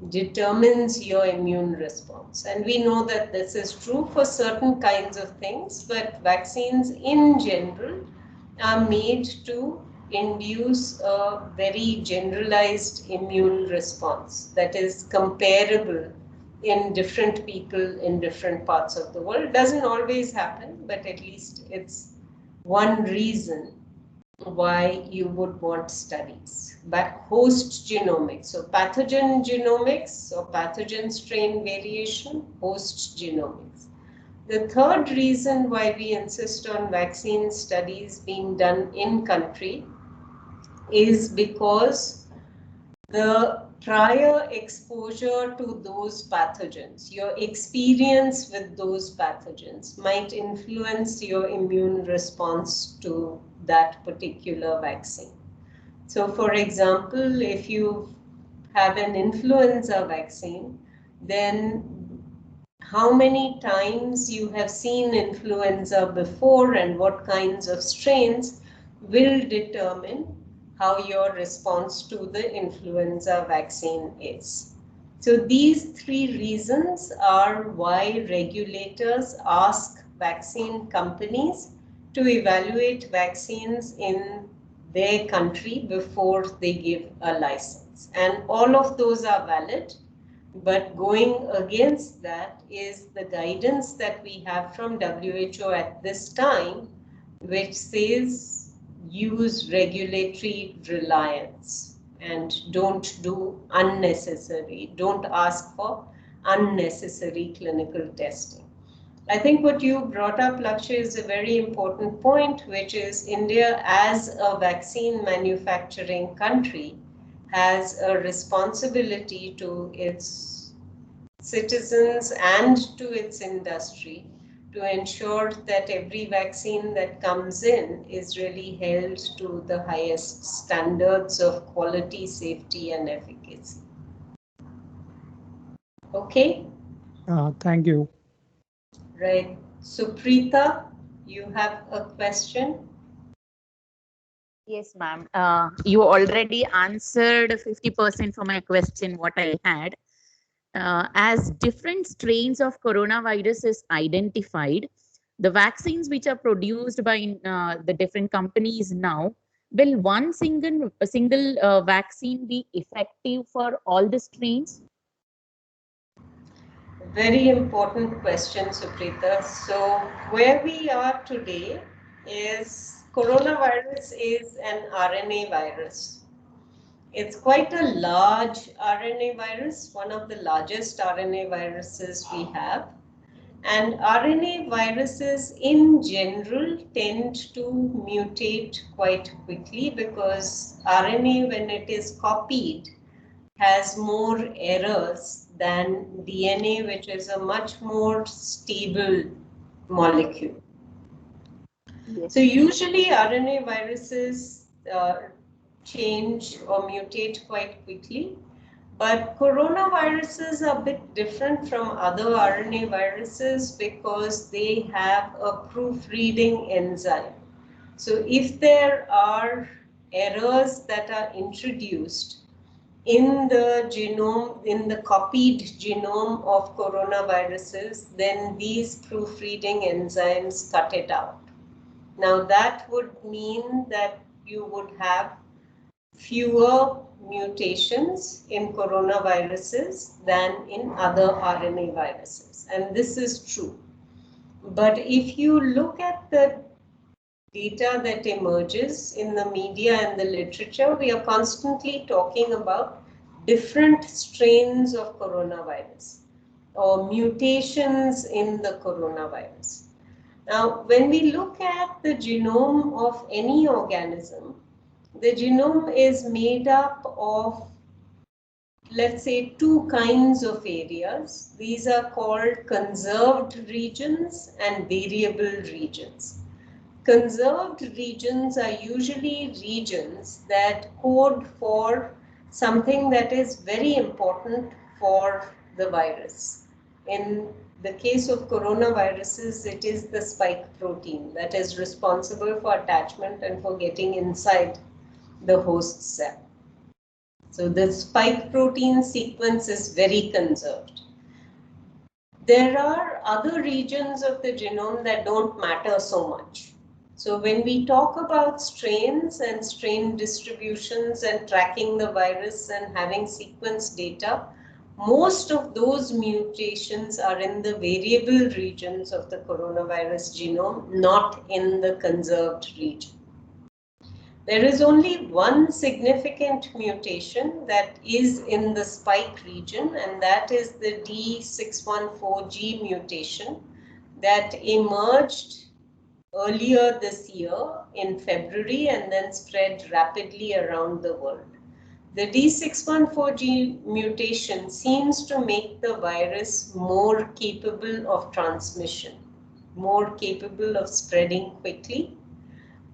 determines your immune response. And we know that this is true for certain kinds of things, but vaccines in general are made to induce a very generalized immune response that is comparable in different people in different parts of the world. Doesn't always happen, but at least it's one reason why you would want studies. But host genomics, so pathogen genomics or pathogen strain variation, host genomics. The third reason why we insist on vaccine studies being done in country is because the prior exposure to those pathogens, your experience with those pathogens might influence your immune response to that particular vaccine. So for example, if you have an influenza vaccine, then how many times you have seen influenza before and what kinds of strains will determine how your response to the influenza vaccine is. So these three reasons are why regulators ask vaccine companies to evaluate vaccines in their country before they give a license. And all of those are valid. But going against that is the guidance that we have from WHO at this time, which says use regulatory reliance and don't ask for unnecessary clinical testing. I think what you brought up, Lakshya, is a very important point, which is India as a vaccine manufacturing country has a responsibility to its citizens and to its industry to ensure that every vaccine that comes in is really held to the highest standards of quality, safety, and efficacy. Okay? Thank you. Right. Suprita, you have a question? Yes, ma'am. You already answered 50% for my question, what I had. As different strains of coronavirus is identified, the vaccines which are produced by the different companies now, will one single vaccine be effective for all the strains? Very important question, Suprita. So where we are today is coronavirus is an RNA virus. It's quite a large RNA virus, one of the largest RNA viruses we have. And RNA viruses in general tend to mutate quite quickly because RNA, when it is copied, has more errors than DNA, which is a much more stable molecule. Yes. So usually RNA viruses change or mutate quite quickly, but coronaviruses are a bit different from other RNA viruses because they have a proofreading enzyme. So if there are errors that are introduced in the genome, in the copied genome of coronaviruses, then these proofreading enzymes cut it out. Now that would mean that you would have fewer mutations in coronaviruses than in other RNA viruses. And this is true. But if you look at the data that emerges in the media and the literature, we are constantly talking about different strains of coronavirus or mutations in the coronavirus. Now, when we look at the genome of any organism, the genome is made up of, let's say, two kinds of areas. These are called conserved regions and variable regions. Conserved regions are usually regions that code for something that is very important for the virus. In the case of coronaviruses, it is the spike protein that is responsible for attachment and for getting inside the host cell. So the spike protein sequence is very conserved. There are other regions of the genome that don't matter so much. So when we talk about strains and strain distributions and tracking the virus and having sequence data, most of those mutations are in the variable regions of the coronavirus genome, not in the conserved region. There is only one significant mutation that is in the spike region, and that is the D614G mutation that emerged earlier this year in February and then spread rapidly around the world. The D614G mutation seems to make the virus more capable of transmission, more capable of spreading quickly,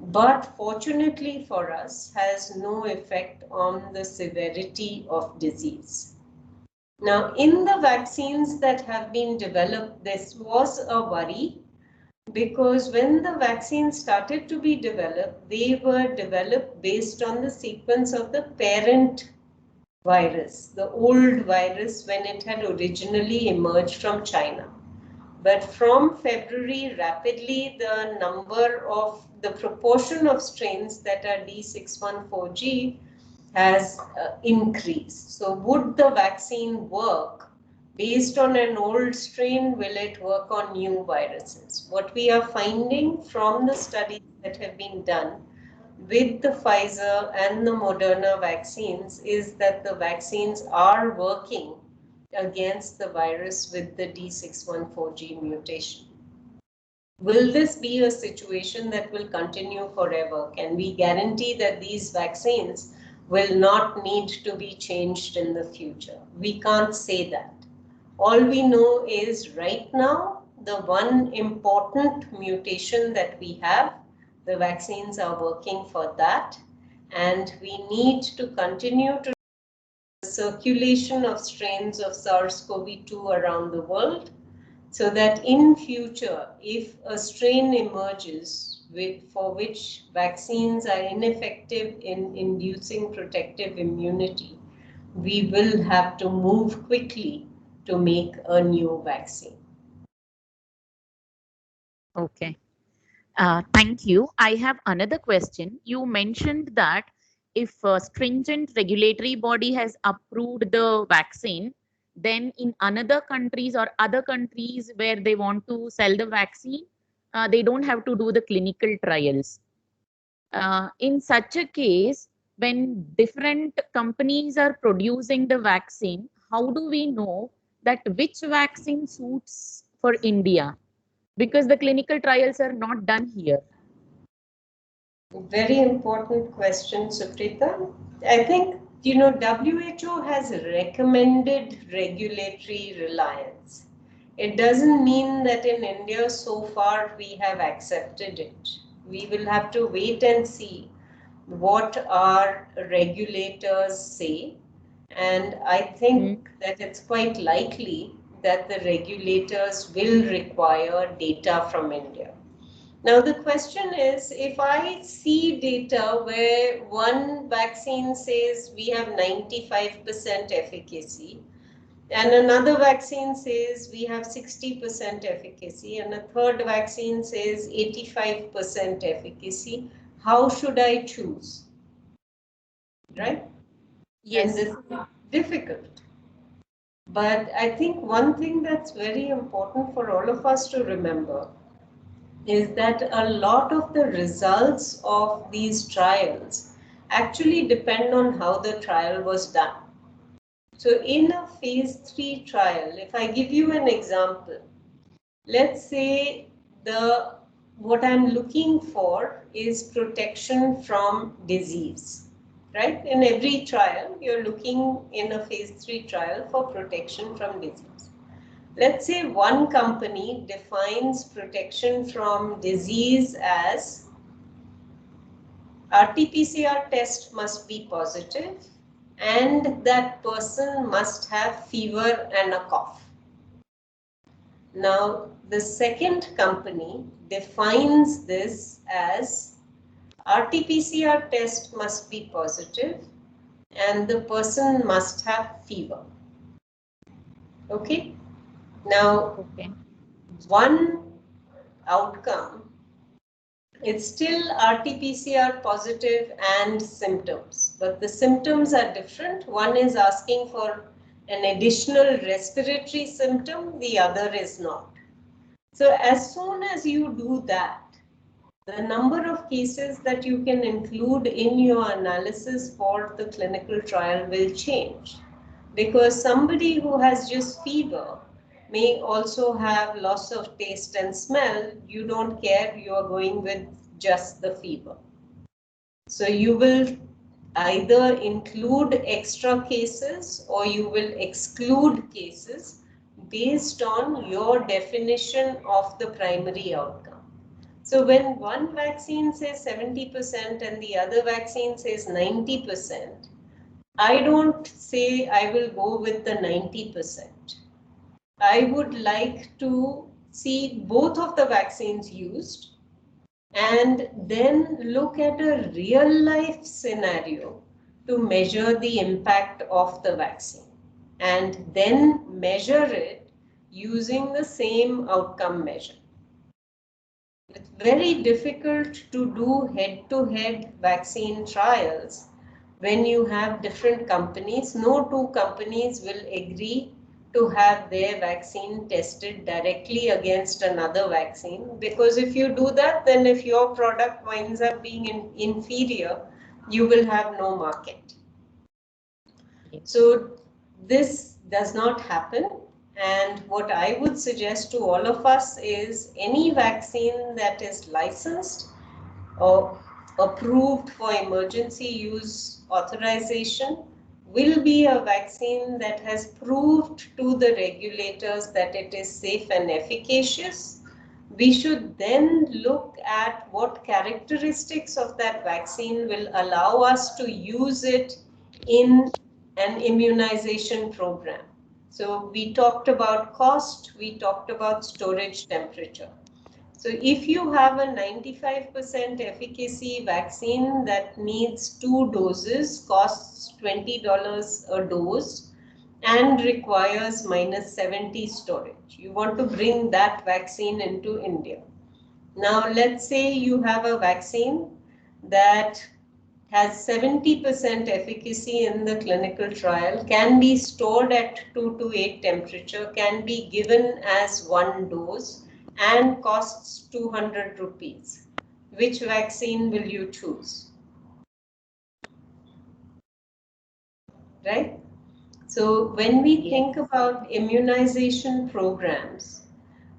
but fortunately for us has no effect on the severity of disease. Now, in the vaccines that have been developed, this was a worry because when the vaccines started to be developed, they were developed based on the sequence of the parent virus, the old virus when it had originally emerged from China. But from February, rapidly the proportion of strains that are D614G has increased. So would the vaccine work based on an old strain? Will it work on new viruses? What we are finding from the studies that have been done with the Pfizer and the Moderna vaccines is that the vaccines are working against the virus with the D614G mutation. Will this be a situation that will continue forever? Can we guarantee that these vaccines will not need to be changed in the future? We can't say that. All we know is right now, the one important mutation that we have, the vaccines are working for that, and we need to continue to circulation of strains of SARS-CoV-2 around the world so that in future, if a strain emerges for which vaccines are ineffective in inducing protective immunity, we will have to move quickly to make a new vaccine. Okay. Thank you. I have another question. You mentioned that if a stringent regulatory body has approved the vaccine, then in another countries or other countries where they want to sell the vaccine, they don't have to do the clinical trials. In such a case, when different companies are producing the vaccine, how do we know that which vaccine suits for India? Because the clinical trials are not done here. Very important question, Suprita. I think, WHO has recommended regulatory reliance. It doesn't mean that in India so far we have accepted it. We will have to wait and see what our regulators say. And I think that it's quite likely that the regulators will require data from India. Now, the question is, if I see data where one vaccine says we have 95% efficacy, and another vaccine says we have 60% efficacy, and a third vaccine says 85% efficacy, how should I choose? Right? Yes. And this is difficult. But I think one thing that's very important for all of us to remember is that a lot of the results of these trials actually depend on how the trial was done. So in a phase 3 trial, if I give you an example, let's say what I'm looking for is protection from disease, right? In every trial, you're looking in a phase 3 trial for protection from disease. Let's say one company defines protection from disease as RT-PCR test must be positive and that person must have fever and a cough. Now, the second company defines this as RT-PCR test must be positive and the person must have fever. Okay? Now, one outcome, it's still RT-PCR positive and symptoms, but the symptoms are different. One is asking for an additional respiratory symptom, the other is not. So as soon as you do that, the number of cases that you can include in your analysis for the clinical trial will change. Because somebody who has just fever may also have loss of taste and smell. You don't care, you are going with just the fever. So you will either include extra cases or you will exclude cases based on your definition of the primary outcome. So when one vaccine says 70% and the other vaccine says 90%, I don't say I will go with the 90%. I would like to see both of the vaccines used and then look at a real life scenario to measure the impact of the vaccine and then measure it using the same outcome measure. It's very difficult to do head-to-head vaccine trials when you have different companies. No two companies will agree to have their vaccine tested directly against another vaccine, because if you do that, then if your product winds up being inferior, you will have no market. So this does not happen. And what I would suggest to all of us is any vaccine that is licensed or approved for emergency use authorization will be a vaccine that has proved to the regulators that it is safe and efficacious. We should then look at what characteristics of that vaccine will allow us to use it in an immunization program. So we talked about cost, we talked about storage temperature. So if you have a 95% efficacy vaccine that needs 2 doses, costs $20 a dose, and requires -70 storage, you want to bring that vaccine into India. Now let's say you have a vaccine that has 70% efficacy in the clinical trial, can be stored at 2 to 8 temperature, can be given as 1 dose, and costs 200 rupees. Which vaccine will you choose? Right? So when we think about immunization programs,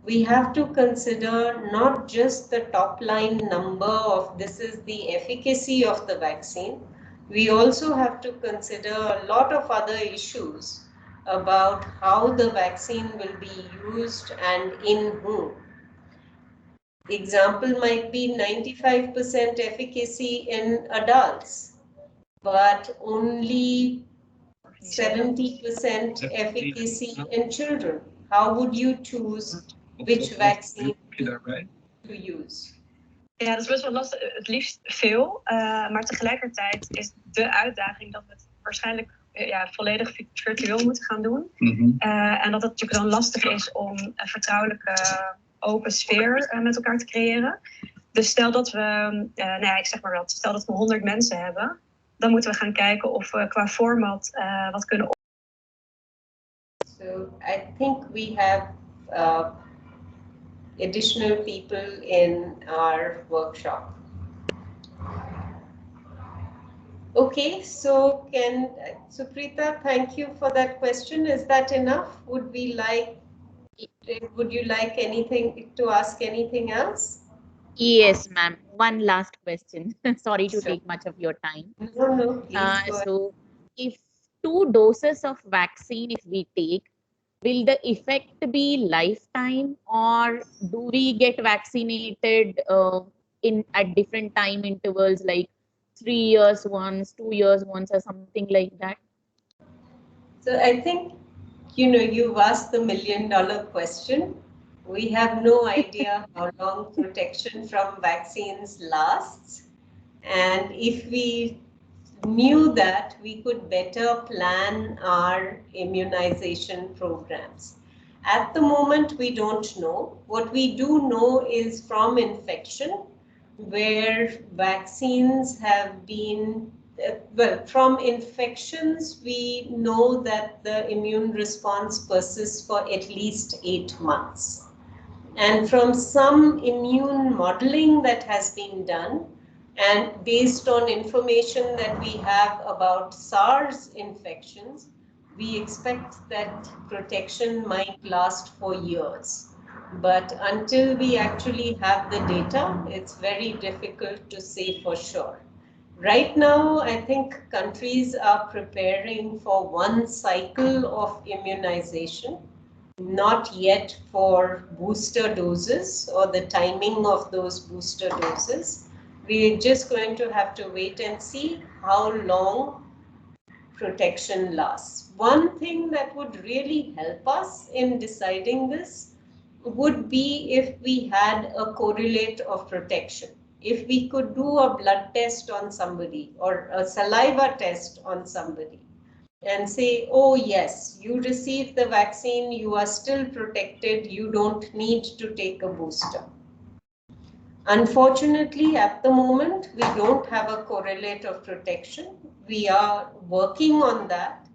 we have to consider not just the top line number of this is the efficacy of the vaccine. We also have to consider a lot of other issues about how the vaccine will be used and in whom. Example might be 95% efficacy in adults, but only 70% efficacy in children. How would you choose which vaccine to use? Ja, dat is best wel lastig. Het liefst veel, maar tegelijkertijd is de uitdaging dat we het waarschijnlijk volledig virtueel moeten gaan doen. En dat het natuurlijk dan lastig is om een vertrouwelijke open sfeer met elkaar te creëren. Dus stel dat we, ik zeg maar wat, stel dat we 100 mensen hebben, dan moeten we gaan kijken of we qua format wat kunnen. So I think we have additional people in our workshop. Okay, so Suprita, thank you for that question. Is that enough? Would you like anything to ask anything else? Yes, ma'am. One last question. Sorry to take much of your time. No, please. So if 2 doses of vaccine, if we take, will the effect be lifetime, or do we get vaccinated at different time intervals, like 3 years once, 2 years once, or something like that? So I think, you've asked the $1 million question. We have no idea how long protection from vaccines lasts. And if we knew that, we could better plan our immunization programs. At the moment, we don't know. What we do know is from infection, where vaccines have been Well, from infections, we know that the immune response persists for at least 8 months. And from some immune modeling that has been done, and based on information that we have about SARS infections, we expect that protection might last for years. But until we actually have the data, it's very difficult to say for sure. Right now, I think countries are preparing for one cycle of immunization, not yet for booster doses or the timing of those booster doses. We're just going to have to wait and see how long protection lasts. One thing that would really help us in deciding this would be if we had a correlate of protection. If we could do a blood test on somebody or a saliva test on somebody and say, oh yes, you received the vaccine, you are still protected, you don't need to take a booster. Unfortunately, at the moment, we don't have a correlate of protection. We are working on that.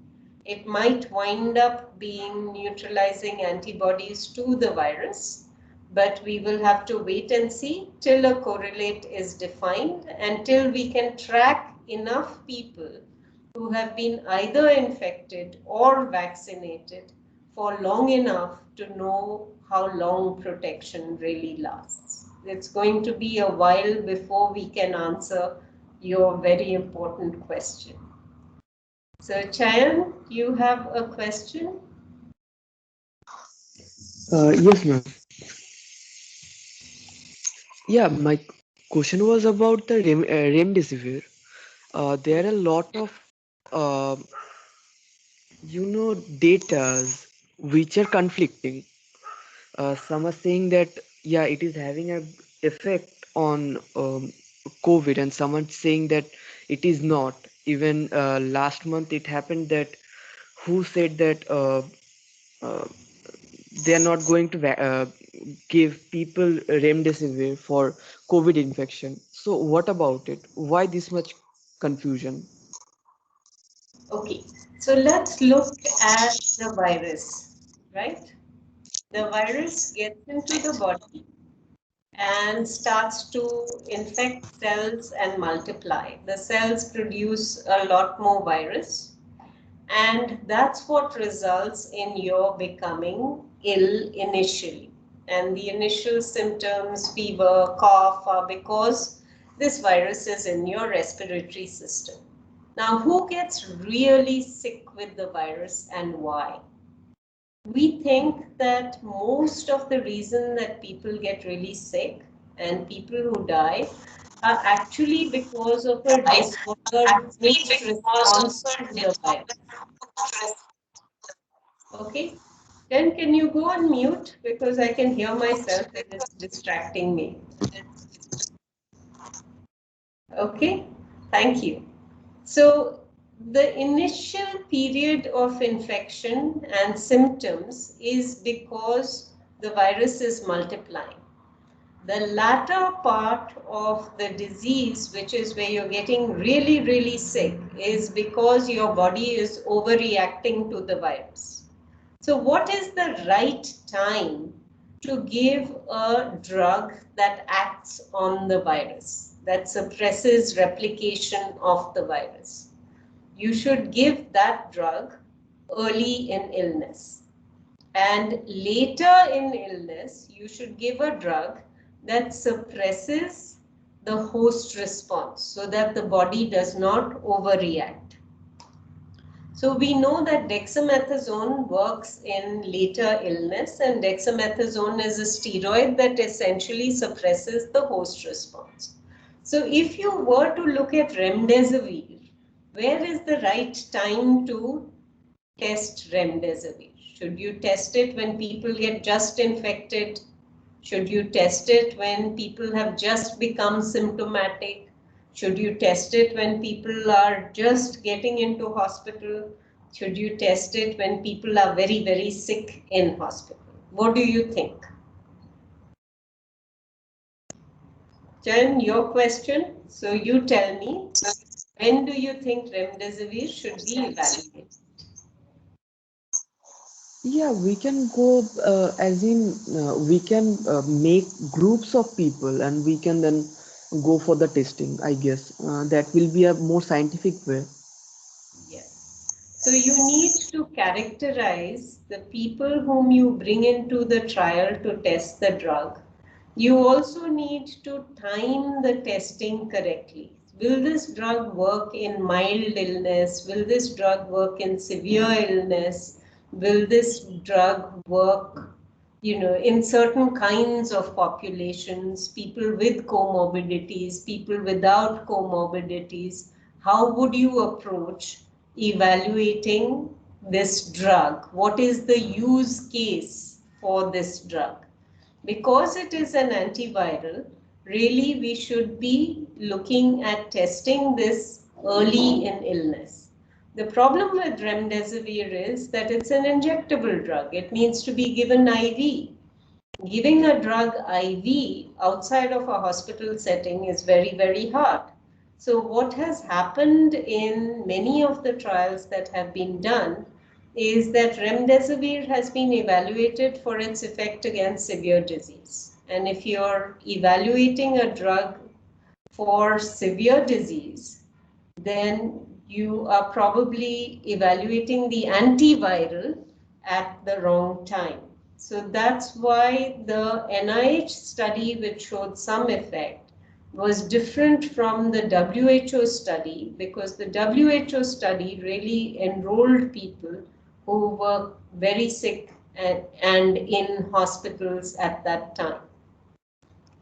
It might wind up being neutralizing antibodies to the virus, but we will have to wait and see till a correlate is defined and till we can track enough people who have been either infected or vaccinated for long enough to know how long protection really lasts. It's going to be a while before we can answer your very important question. So Chayan, you have a question? Yes, ma'am. Yeah, my question was about the remdesivir. There are a lot of uh, data which are conflicting. Some are saying that yeah, it is having a effect on COVID, and someone saying that it is not. Even last month, it happened that who said that uh, they are not going to give people remdesivir for COVID infection. So what about it? Why this much confusion? Okay, so let's look at the virus, right? The virus gets into the body and starts to infect cells and multiply. The cells produce a lot more virus, and that's what results in your becoming ill initially. And the initial symptoms, fever, cough, are because this virus is in your respiratory system. Now, who gets really sick with the virus and why? We think that most of the reason that people get really sick and people who die are actually because of a disordered host response to the virus. Okay, then can you go on mute because I can hear myself and it's distracting me. Okay, thank you. So the initial period of infection and symptoms is because the virus is multiplying. The latter part of the disease, which is where you're getting really, really sick, is because your body is overreacting to the virus. So what is the right time to give a drug that acts on the virus, that suppresses replication of the virus? You should give that drug early in illness. And later in illness, you should give a drug that suppresses the host response so that the body does not overreact. So we know that dexamethasone works in later illness, and dexamethasone is a steroid that essentially suppresses the host response. So if you were to look at remdesivir, where is the right time to test remdesivir? Should you test it when people get just infected? Should you test it when people have just become symptomatic? Should you test it when people are just getting into hospital? Should you test it when people are very, very sick in hospital? What do you think? Jen, your question. So you tell me, When do you think remdesivir should be evaluated? Yeah, we can go as in we can make groups of people and we can then go for the testing, I guess. That will be a more scientific way. Yes. So you need to characterize the people whom you bring into the trial to test the drug. You also need to time the testing correctly. Will this drug work in mild illness? Will this drug work in severe illness? Will this drug work, in certain kinds of populations, people with comorbidities, people without comorbidities? How would you approach evaluating this drug? What is the use case for this drug? Because it is an antiviral, really we should be looking at testing this early in illness. The problem with remdesivir is that it's an injectable drug. It needs to be given IV. Giving a drug IV outside of a hospital setting is very, very hard. So what has happened in many of the trials that have been done is that remdesivir has been evaluated for its effect against severe disease. And if you're evaluating a drug for severe disease, then you are probably evaluating the antiviral at the wrong time. So that's why the NIH study, which showed some effect, was different from the WHO study, because the WHO study really enrolled people who were very sick and in hospitals at that time.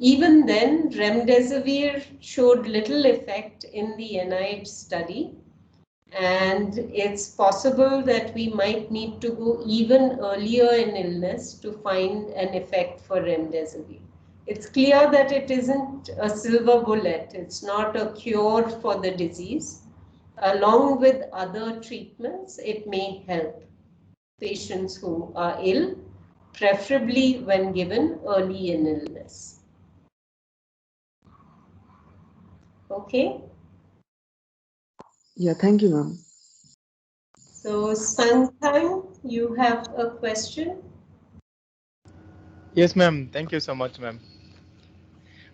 Even then, remdesivir showed little effect in the NIH study, and it's possible that we might need to go even earlier in illness to find an effect for remdesivir. It's clear that it isn't a silver bullet. It's not a cure for the disease. Along with other treatments, it may help patients who are ill, preferably when given early in illness. Okay. Yeah, thank you, ma'am. So, Sangtang, you have a question? Yes, ma'am. Thank you so much, ma'am.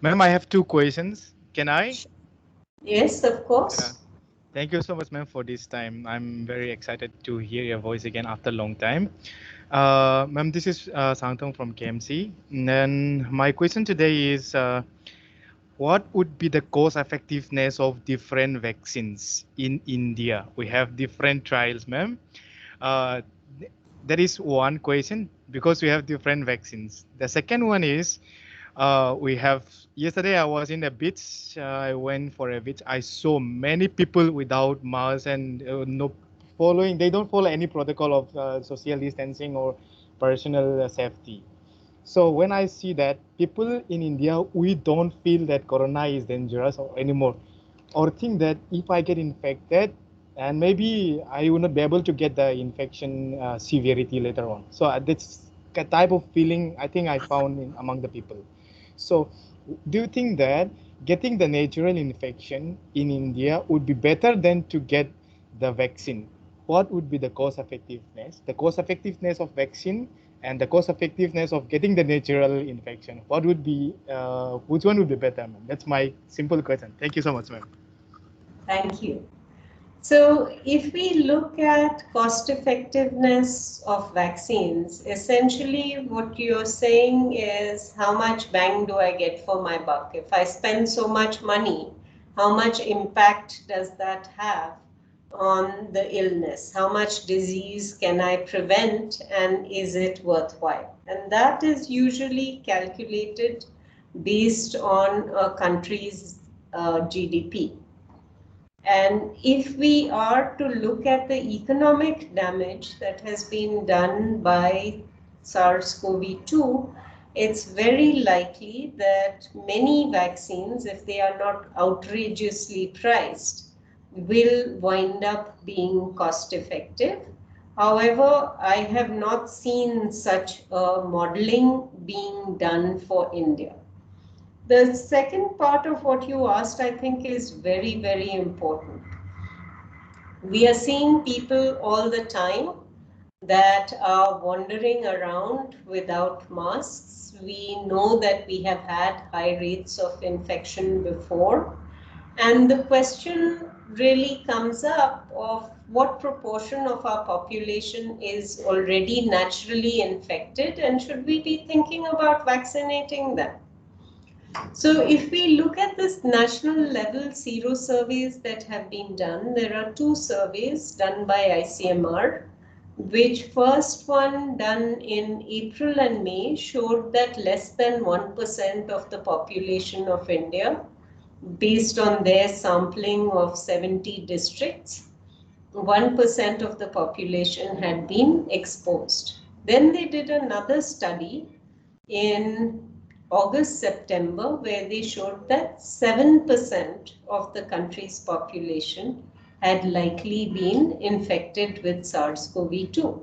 Ma'am, I have two questions. Can I? Yes, of course. Yeah. Thank you so much, ma'am, for this time. I'm very excited to hear your voice again after a long time. Ma'am, this is Sangtong from KMC. And then my question today is, what would be the cost effectiveness of different vaccines in India? We have different trials, ma'am. That is one question, because we have different vaccines. The second one is, we have, yesterday I was in a beach. I went for a beach. I saw many people without masks and they don't follow any protocol of social distancing or personal safety. So when I see that people in India, we don't feel that corona is dangerous anymore, or think that if I get infected, and maybe I will not be able to get the infection severity later on. So that's a type of feeling I think I found among the people. So do you think that getting the natural infection in India would be better than to get the vaccine? What would be the cost effectiveness? The cost effectiveness of vaccine and the cost effectiveness of getting the natural infection. What would be, which one would be better, ma'am? That's my simple question. Thank you so much, ma'am. Thank you. So if we look at cost effectiveness of vaccines, essentially what you're saying is, how much bang do I get for my buck? If I spend so much money, how much impact does that have on the illness? How much disease can I prevent, and is it worthwhile? And that is usually calculated based on a country's GDP. And if we are to look at the economic damage that has been done by SARS-CoV-2, it's very likely that many vaccines, if they are not outrageously priced, will wind up being cost effective. However, I have not seen such a modeling being done for India. The second part of what you asked, I think, is very, very important. We are seeing people all the time that are wandering around without masks. We know that we have had high rates of infection before. And the question really comes up of what proportion of our population is already naturally infected, and should we be thinking about vaccinating them? So if we look at this national level sero surveys that have been done, there are two surveys done by ICMR, which first one done in April and May showed that less than 1% of the population of India, based on their sampling of 70 districts, 1% of the population had been exposed. Then they did another study in August, September, where they showed that 7% of the country's population had likely been infected with SARS-CoV-2.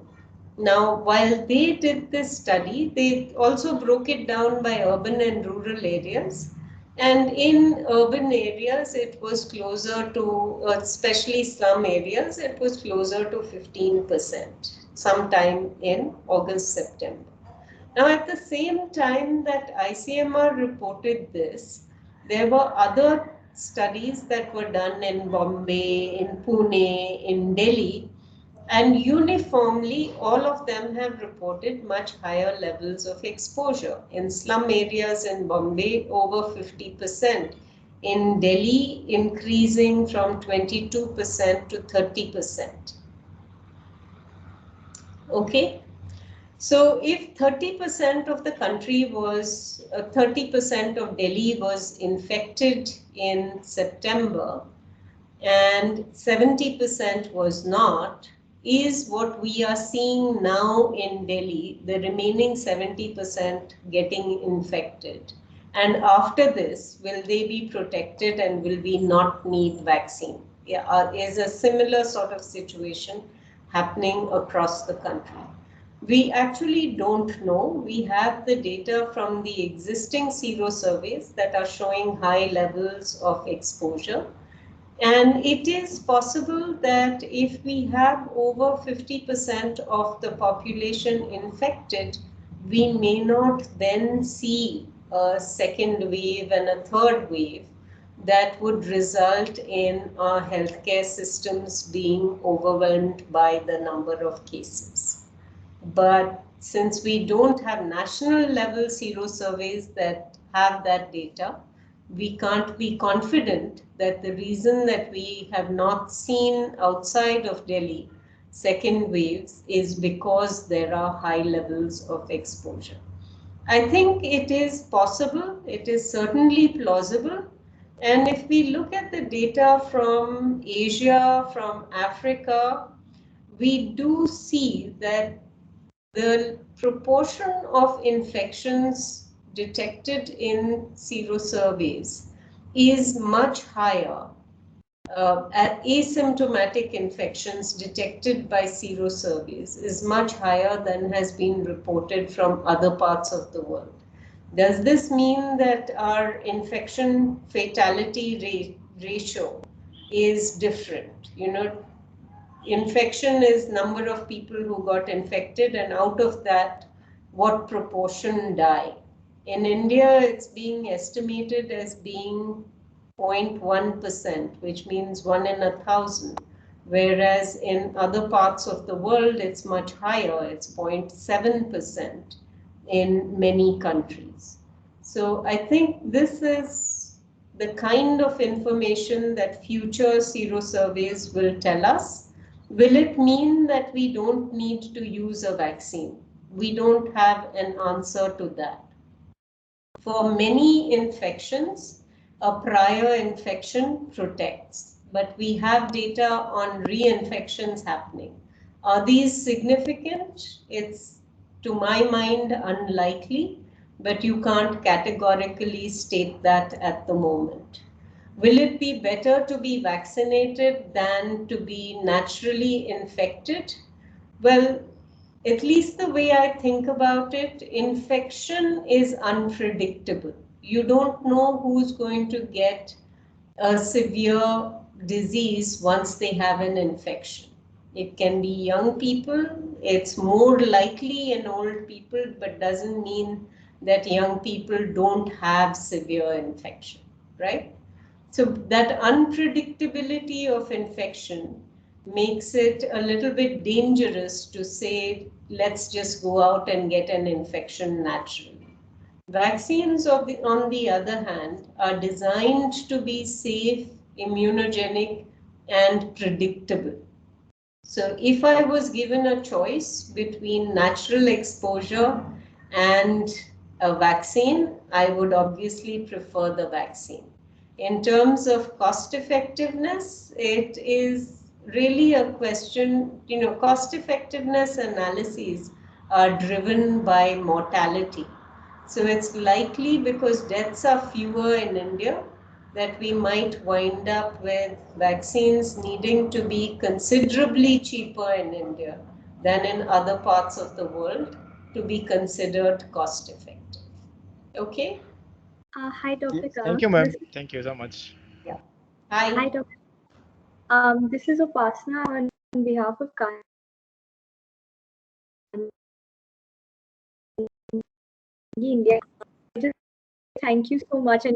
Now, while they did this study, they also broke it down by urban and rural areas. And in urban areas, it was closer to, especially slum areas, it was closer to 15%, sometime in August, September. Now, at the same time that ICMR reported this, there were other studies that were done in Bombay, in Pune, in Delhi, and uniformly, all of them have reported much higher levels of exposure. In slum areas in Bombay, over 50%. In Delhi, increasing from 22% to 30%. Okay. So if 30% of the country was, 30% of Delhi was infected in September and 70% was not, is what we are seeing now in Delhi, the remaining 70% getting infected. And after this, will they be protected and will we not need vaccine? Yeah, is a similar sort of situation happening across the country. We actually don't know. We have the data from the existing sero surveys that are showing high levels of exposure. And it is possible that if we have over 50% of the population infected, we may not then see a second wave and a third wave that would result in our healthcare systems being overwhelmed by the number of cases. But since we don't have national level sero surveys that have that data, we can't be confident that the reason that we have not seen outside of Delhi second waves is because there are high levels of exposure. I think it is possible, it is certainly plausible. And if we look at the data from Asia, from Africa, we do see that the proportion of infections detected in sero surveys is much higher. Asymptomatic infections detected by sero surveys is much higher than has been reported from other parts of the world. Does this mean that our infection fatality ratio is different? You know, infection is number of people who got infected, and out of that, what proportion die? In India, it's being estimated as being 0.1%, which means 1 in 1,000. Whereas in other parts of the world, it's much higher. It's 0.7% in many countries. So I think this is the kind of information that future sero surveys will tell us. Will it mean that we don't need to use a vaccine? We don't have an answer to that. For many infections, a prior infection protects, but we have data on reinfections happening. Are these significant? It's, to my mind, unlikely, but you can't categorically state that at the moment. Will it be better to be vaccinated than to be naturally infected? Well, at least the way I think about it, infection is unpredictable. You don't know who's going to get a severe disease once they have an infection. It can be young people, it's more likely in old people, but doesn't mean that young people don't have severe infection, right? So that unpredictability of infection makes it a little bit dangerous to say, let's just go out and get an infection naturally. Vaccines, on the other hand, are designed to be safe, immunogenic, and predictable. So if I was given a choice between natural exposure and a vaccine, I would obviously prefer the vaccine. In terms of cost effectiveness, it is really a question, cost effectiveness analyses are driven by mortality. So it's likely, because deaths are fewer in India, that we might wind up with vaccines needing to be considerably cheaper in India than in other parts of the world to be considered cost effective. Okay? Hi, Dr. Kar. Thank you, ma'am. Thank you so much. Yeah. Hi. Hi, Dr. This is Upasana on behalf of India. Thank you so much, and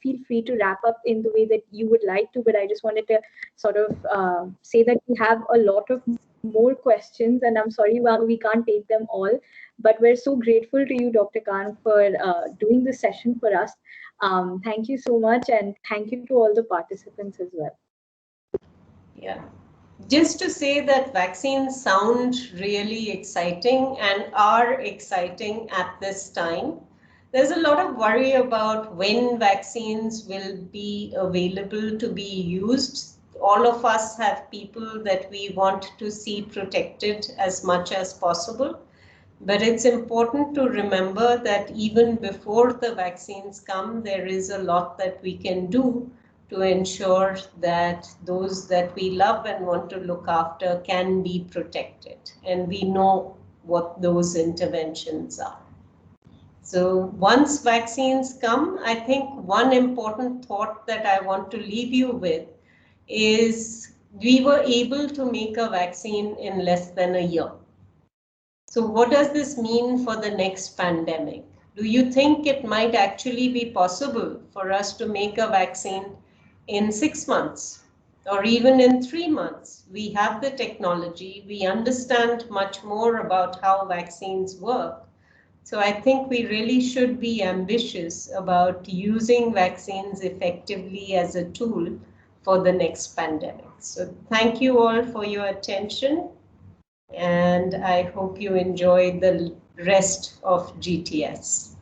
feel free to wrap up in the way that you would like to, but I just wanted to sort of say that we have a lot of more questions, and I'm sorry we can't take them all, but we're so grateful to you, Dr. Khan, for doing this session for us. Thank you so much, and thank you to all the participants as well. Yeah. Just to say that vaccines sound really exciting and are exciting at this time. There's a lot of worry about when vaccines will be available to be used. All of us have people that we want to see protected as much as possible. But it's important to remember that even before the vaccines come, there is a lot that we can do to ensure that those that we love and want to look after can be protected. And we know what those interventions are. So once vaccines come, I think one important thought that I want to leave you with is we were able to make a vaccine in less than a year. So what does this mean for the next pandemic? Do you think it might actually be possible for us to make a vaccine in 6 months or even in 3 months? We have the technology, we understand much more about how vaccines work. So I think we really should be ambitious about using vaccines effectively as a tool for the next pandemic. So thank you all for your attention, and I hope you enjoy the rest of GTS.